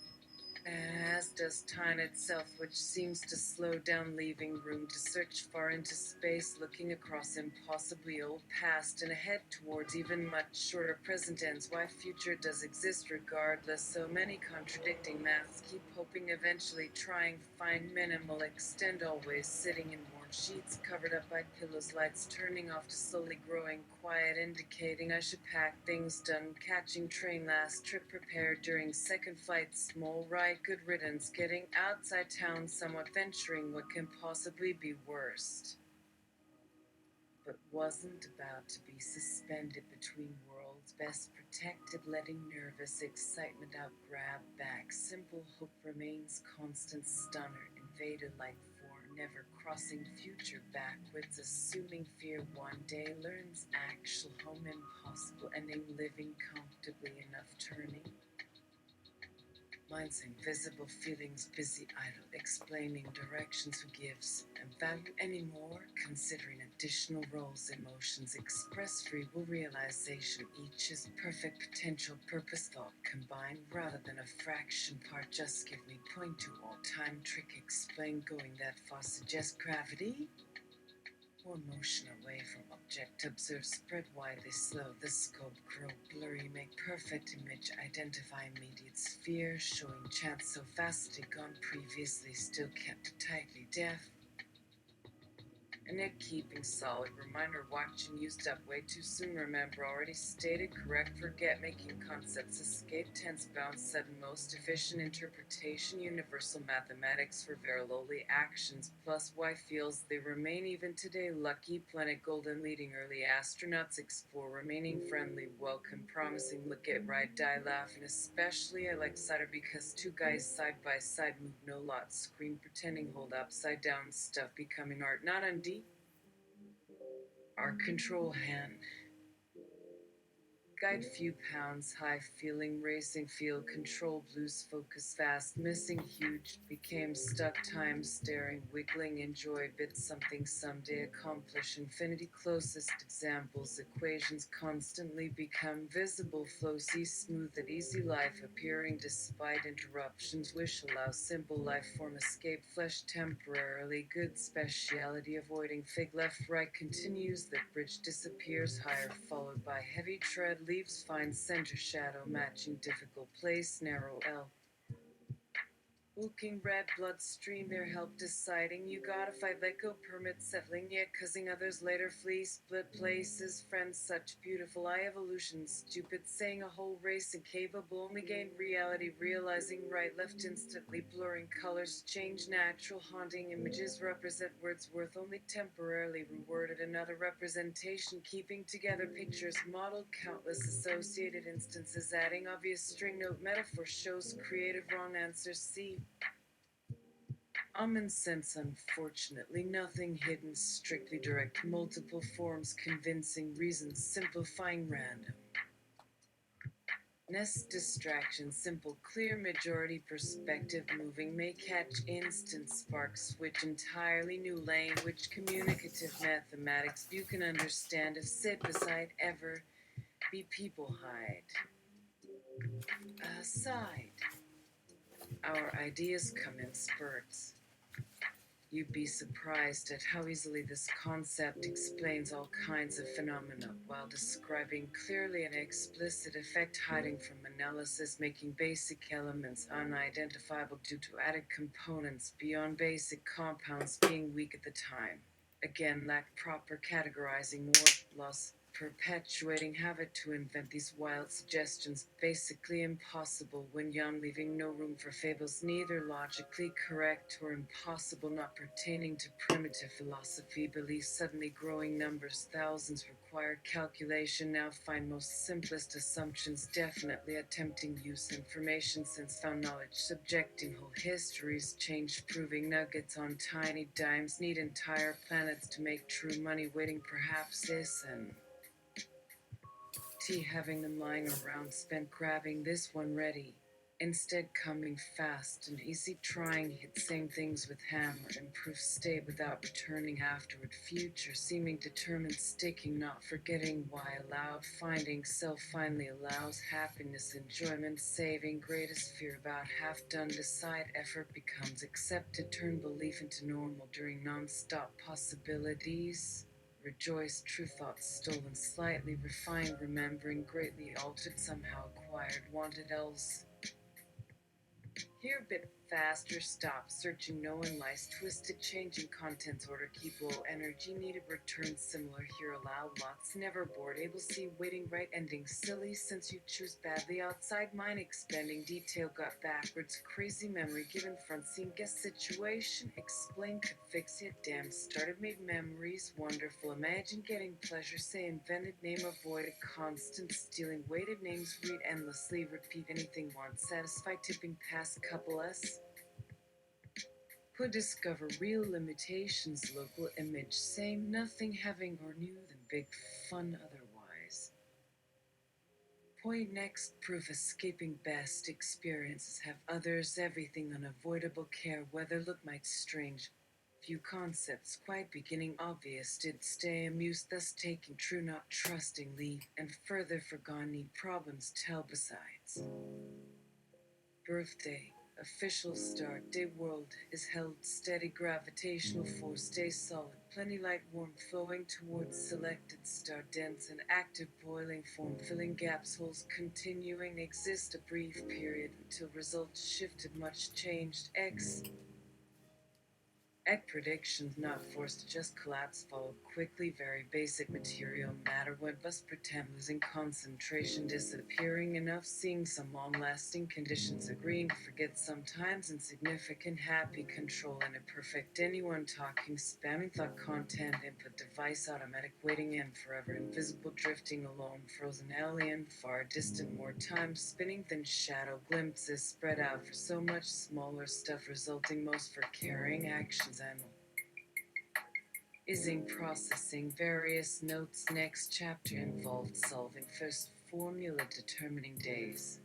As does time itself, which seems to slow down, leaving room to search far into space, looking across impossibly old past and ahead towards even much shorter present ends. Why future does exist regardless, so many contradicting maths, keep hoping, eventually trying, find minimal extend, always sitting in worn sheets covered up by pillows, lights turning off to slowly growing quiet, indicating I should pack things done, catching train last trip prepared during second flight, small ride, good riddance, getting outside town somewhat, venturing what can possibly be worst, but wasn't about to be suspended between worlds, best protected, letting nervous excitement out, grab back, simple hope remains constant, stunner, invaded like four, never crossing future backwards, assuming fear one day learns actual home impossible, ending living comfortably enough, turning mind's invisible feelings busy idle, explaining directions who gives and value anymore, considering additional roles, emotions express free will realization, each is perfect potential purpose thought combined rather than a fraction part, just give me point to all time trick, explain going that far, suggest gravity or motion away from object, observe, spread widely, slow, the scope grow blurry, make perfect image, identify immediate sphere, showing chance so vastly gone previously, still kept tightly deaf, and yet keeping solid, reminder watching used up way too soon, remember already stated, correct, forget, making concepts escape, tense bounce, sudden, most efficient interpretation, universal mathematics for very lowly actions, plus why feels they remain even today, lucky, planet golden, leading early astronauts, explore, remaining friendly, welcome, promising, look at right, die laughing, especially I like cider because two guys side by side move no lot, screen pretending hold upside down stuff, becoming art, not undie, our control hand. Guide few pounds high, feeling racing, feel control, lose focus fast, missing huge, became stuck, time staring, wiggling, enjoy bit something someday accomplish, infinity closest examples, equations constantly become visible, flow, see smooth and easy life appearing despite interruptions, wish allow simple life form escape, flesh temporarily, good speciality avoiding, fig left right continues, that bridge disappears higher, followed by heavy tread, leaves fine center shadow matching difficult place, narrow L. Looking red bloodstream there help deciding you gotta fight, let go, permit settling, yet causing others later flee, split places, friends such beautiful eye evolution, stupid saying a whole race incapable, only gain reality, realizing right left instantly, blurring colors, change natural, haunting images represent words worth only temporarily reworded, another representation, keeping together pictures, modeled countless associated instances, adding obvious string note metaphor shows creative wrong answers, see sense, unfortunately, nothing hidden, strictly direct, multiple forms, convincing reasons, simplifying random. Nest distraction, simple, clear majority perspective moving may catch instant sparks, switch entirely new language, communicative mathematics you can understand if sit beside ever be people hide. Aside, our ideas come in spurts. You'd be surprised at how easily this concept explains all kinds of phenomena while describing clearly an explicit effect hiding from analysis, making basic elements unidentifiable due to added components beyond basic compounds being weak at the time. Again, lack proper categorizing, more loss, perpetuating habit to invent these wild suggestions, basically impossible when young, leaving no room for fables, neither logically correct or impossible, not pertaining to primitive philosophy, beliefs, suddenly growing numbers, thousands require calculation, now find most simplest assumptions, definitely attempting use information since found knowledge, subjecting whole histories, changed, proving nuggets on tiny dimes, need entire planets to make true money, waiting perhaps this and T having them lying around spent grabbing this one ready. Instead coming fast and easy trying hit same things with hammer, improve state without returning afterward, future seeming determined, sticking, not forgetting why allowed, finding self finally allows happiness, enjoyment, saving, greatest fear about half done, decide effort becomes accepted, turn belief into normal during non-stop possibilities. Rejoiced, true thoughts stolen, slightly refined, remembering, greatly altered, somehow acquired, wanted else. Here a bit faster, stop, searching, no one lies, twisted, changing contents, order, keep low, energy needed, return, similar, here allow, lots, never bored, able, see, waiting, right, ending, silly, since you choose badly, outside, mind expanding, detail, got backwards, crazy memory, given, front scene, guess, situation, explain, could fix it, damn, started, made memories, wonderful, imagine, getting pleasure, say, invented, name, avoided, constant, stealing, weighted names, read endlessly, repeat anything, want, satisfied, tipping, past, couple us, could discover real limitations, local image, same, nothing having or new than big fun otherwise. Point next, proof escaping best experiences have others, everything unavoidable care, whether look might strange. Few concepts quite beginning obvious did stay amused, thus taking true, not trusting lead, and further forgone need problems tell besides. Birthday, official start, day world is held steady, gravitational force stays solid, plenty light, warm, flowing towards selected star, dense and active, boiling form, filling gaps, holes, continuing, exist a brief period until results shifted, much changed, Egg predictions not forced to just collapse followed quickly, very basic material matter went bust, pretend losing concentration, disappearing enough, seeing some long lasting conditions, agreeing to forget sometimes insignificant, happy, control and imperfect, anyone talking, spamming thought content, input device, automatic waiting and forever, invisible, drifting alone, frozen alien, far distant, more time spinning than shadow, glimpses spread out for so much smaller stuff, resulting most for carrying actions and ising, processing various notes, next chapter involved solving first formula, determining days,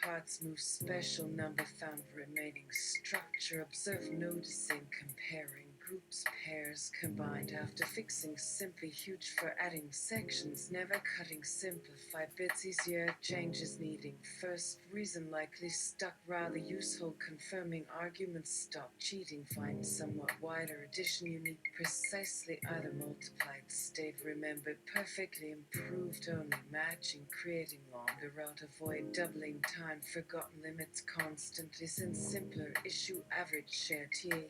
parts move, special number found, remaining structure, observe, noticing, comparing, groups, pairs combined after fixing, simply huge for adding sections, never cutting, simplify bits, easier changes needing first reason, likely stuck, rather useful, confirming arguments, stop cheating, find somewhat wider addition, unique, precisely either multiplied, stayed, remembered, perfectly improved, only matching, creating longer route, avoid doubling time, forgotten limits constantly, since simpler issue, average share, th.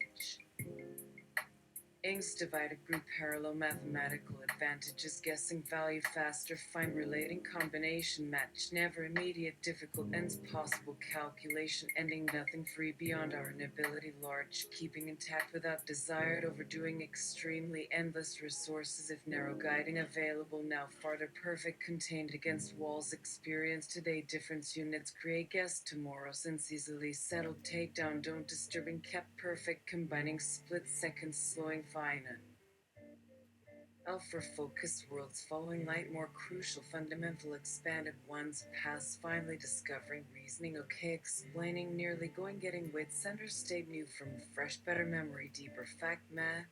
Inks divided group parallel mathematical advantages, guessing value faster, find relating combination match, never immediate, difficult ends, possible calculation, ending nothing free beyond our inability, large, keeping intact without desired, overdoing, extremely endless resources, if narrow, guiding, available, now farther, perfect, contained against walls, experience today, difference units, create, guess tomorrow, since easily settled, takedown, don't disturbing, kept perfect, combining, split seconds, slowing, fine. Alpha-focused worlds following light, more crucial, fundamental, expanded ones, past finally discovering, reasoning, okay, explaining, nearly going, getting, wit, center state, new from fresh, better memory, deeper fact, math,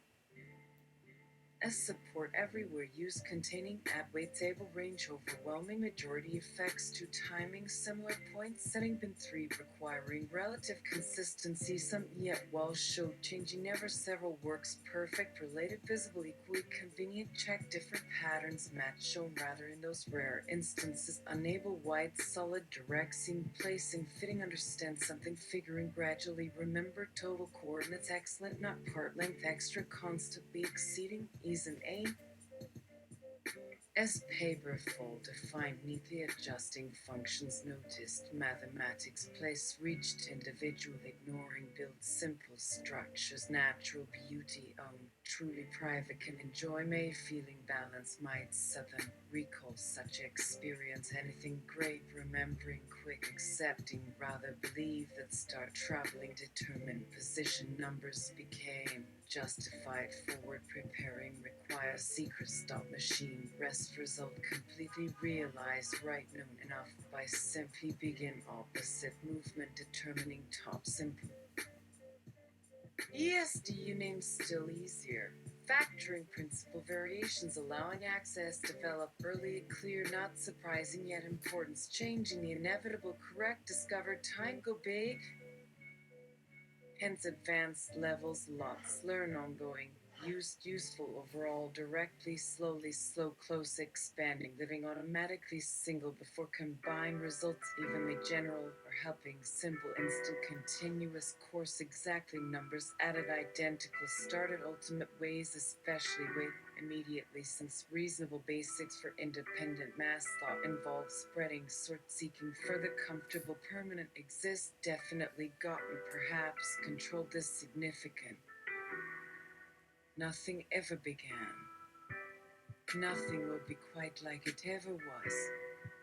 as support everywhere, use containing at weight table range, overwhelming majority effects to timing, similar points, setting bin 3, requiring relative consistency, some yet while show changing, never several works, perfect, related, visible, equally convenient, check different patterns, match shown rather in those rare instances, unable, wide, solid, direct, seam, placing, fitting, understand something, figuring, gradually, remember, total coordinates, excellent, not part length, extra, constantly exceeding, ease and A. As paper fold, defined, neatly adjusting functions, noticed, mathematics, place, reached, individual, ignoring, build simple structures, natural beauty, own, truly private, can enjoy, may, feeling, balance, might, southern, recall such experience, anything great, remembering, quick, accepting, rather believe that start traveling, determined, position, numbers became, justified, forward, preparing, require, secret, stop, machine, rest, result, completely realized, right, known enough, by simply begin, opposite, movement, determining, top, simple. ESDU name still easier. Factoring principle variations allowing access develop early, clear, not surprising yet importance, changing the inevitable, correct, discovered, time go big, hence advanced levels, lots, learn ongoing, used, useful, overall, directly, slowly, slow, close, expanding, living automatically, single, before combined, results, evenly, general, or helping, simple, instant, continuous, course, exactly, numbers, added, identical, started, ultimate ways, especially with, immediately, since reasonable basics for independent mass thought involves spreading, sort seeking, further comfortable, permanent, exist, definitely, gotten, perhaps, controlled, this significant. Nothing ever began. Nothing will be quite like it ever was,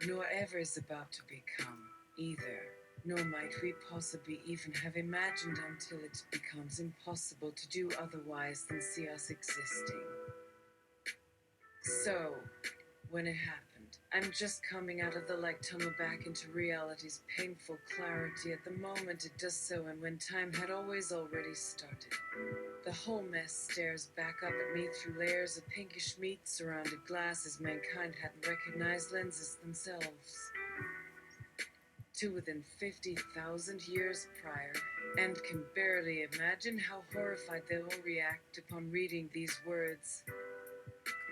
nor ever is about to become, either. Nor might we possibly even have imagined until it becomes impossible to do otherwise than see us existing. So, when it happened, I'm just coming out of the light tunnel back into reality's painful clarity. At the moment it does so, and when time had always already started. The whole mess stares back up at me through layers of pinkish meat surrounded glasses mankind hadn't recognized lenses themselves. To within 50,000 years prior, and can barely imagine how horrified they will react upon reading these words.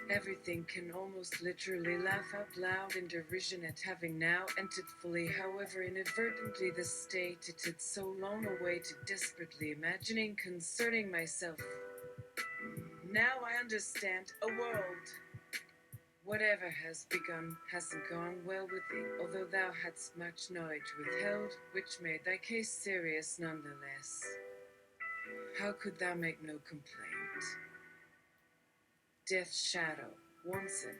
Everything can almost literally laugh out loud in derision at having now entered fully, however inadvertently, the state it had so long awaited, desperately imagining concerning myself. Now I understand a world. Whatever has begun hasn't gone well with thee, although thou hadst much knowledge withheld, which made thy case serious nonetheless. How could thou make no complaint? Death's shadow, Wanson,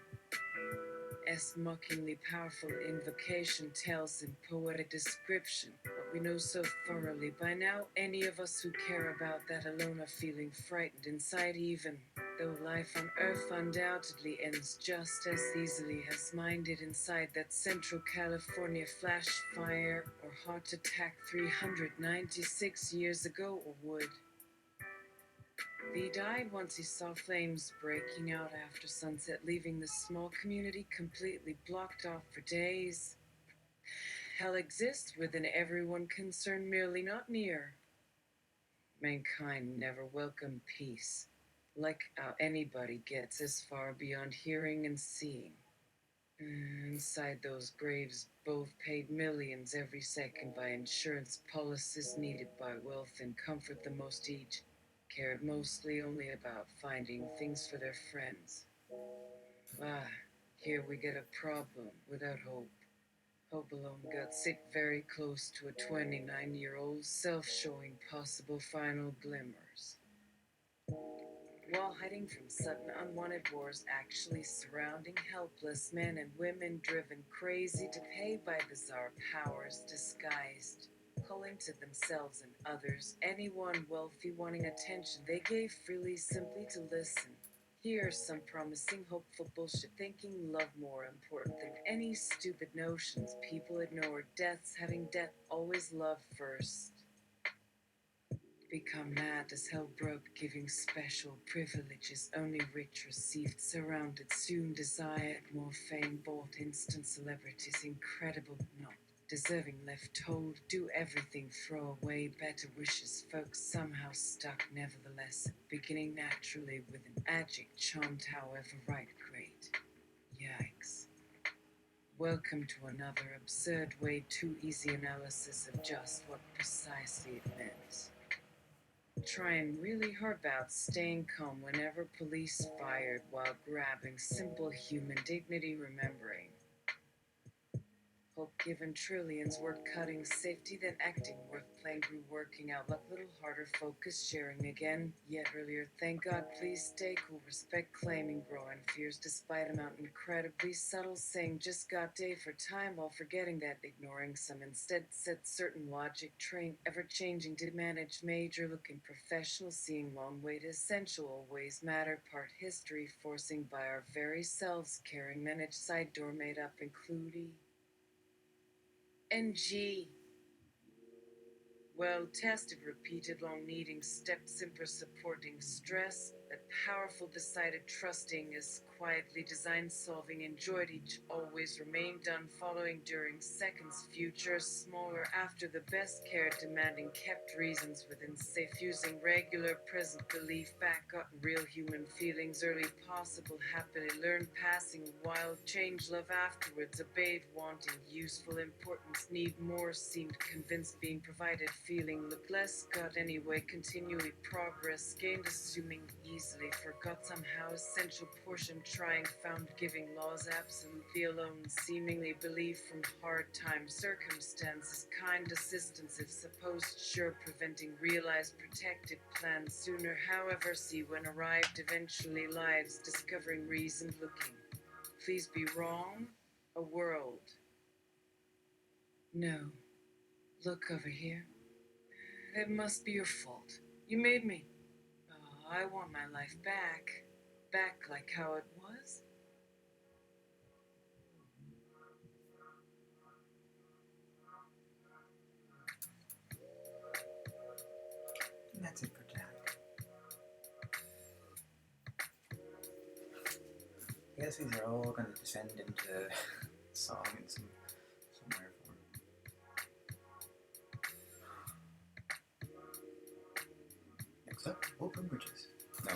mockingly powerful invocation tells in poetic description what we know so thoroughly by now. Any of us who care about that alone are feeling frightened inside, even though life on Earth undoubtedly ends just as easily as mine did inside that Central California flash fire or heart attack 396 years ago, or would. He died once he saw flames breaking out after sunset, leaving the small community completely blocked off for days. Hell exists within everyone concerned, merely not near. Mankind never welcomed peace, like how anybody gets as far beyond hearing and seeing. Inside those graves, both paid millions every second by insurance policies needed by wealth and comfort, the most each cared mostly only about finding things for their friends. Ah, here we get a problem without hope. Hope alone got sick very close to a 29-year-old self showing possible final glimmers. While hiding from sudden unwanted wars actually surrounding helpless men and women driven crazy to pay by bizarre powers disguised, calling to themselves and others, anyone wealthy wanting attention they gave freely simply to listen, Here's some promising, hopeful bullshit thinking. Love more important than any stupid notions people ignore. Deaths having death, always love first. Become mad as hell broke, giving special privileges only rich received. Surrounded, soon desired more fame, bought instant celebrities. Incredible, not deserving, left told. Do everything, throw away better wishes. Folks somehow stuck, nevertheless. Beginning naturally with an adject charmed, however right, great. Yikes. Welcome to another absurd way too easy analysis of just what precisely it meant. Trying really hard about staying calm whenever police fired while grabbing simple human dignity, remembering hope given trillions, work cutting safety than acting, worth playing, grew working out luck, little harder focus, sharing again, yet earlier, thank God, please stay cool, respect claiming, growing fears despite amount, incredibly subtle, saying just got day for time while forgetting that, ignoring some, instead said certain logic, train, ever changing, did manage major, looking professional, seeing long way to essential, always matter, part history, forcing by our very selves, caring, managed side door made up, including NG. Well tested, repeated, long needing steps, simper supporting stress, that powerful, decided, trusting is quietly designed, solving, enjoyed each, always remained done, following during seconds, future, smaller, after the best care, demanding, kept reasons within safe, using regular, present belief, back up, real human feelings, early possible, happily learned, passing, wild, change, love afterwards, obeyed, wanting, useful, importance, need more, seemed convinced, being provided, feeling, look less, got anyway, continually, progress, gained, assuming, easily, forgot somehow, essential portion, trying, found, giving, laws, absolutely alone, seemingly, believe from hard times, circumstances, kind assistance, if supposed, sure, preventing, realized, protected, planned, sooner, however, see when arrived, eventually, lives, discovering, reasoned, looking, please be wrong, a world. No. Look over here. It must be your fault. You made me. Oh, I want my life back. Back like how it was. And that's it for tonight. I guess these are all going to descend into song in some rare form. Next up, open bridges. No,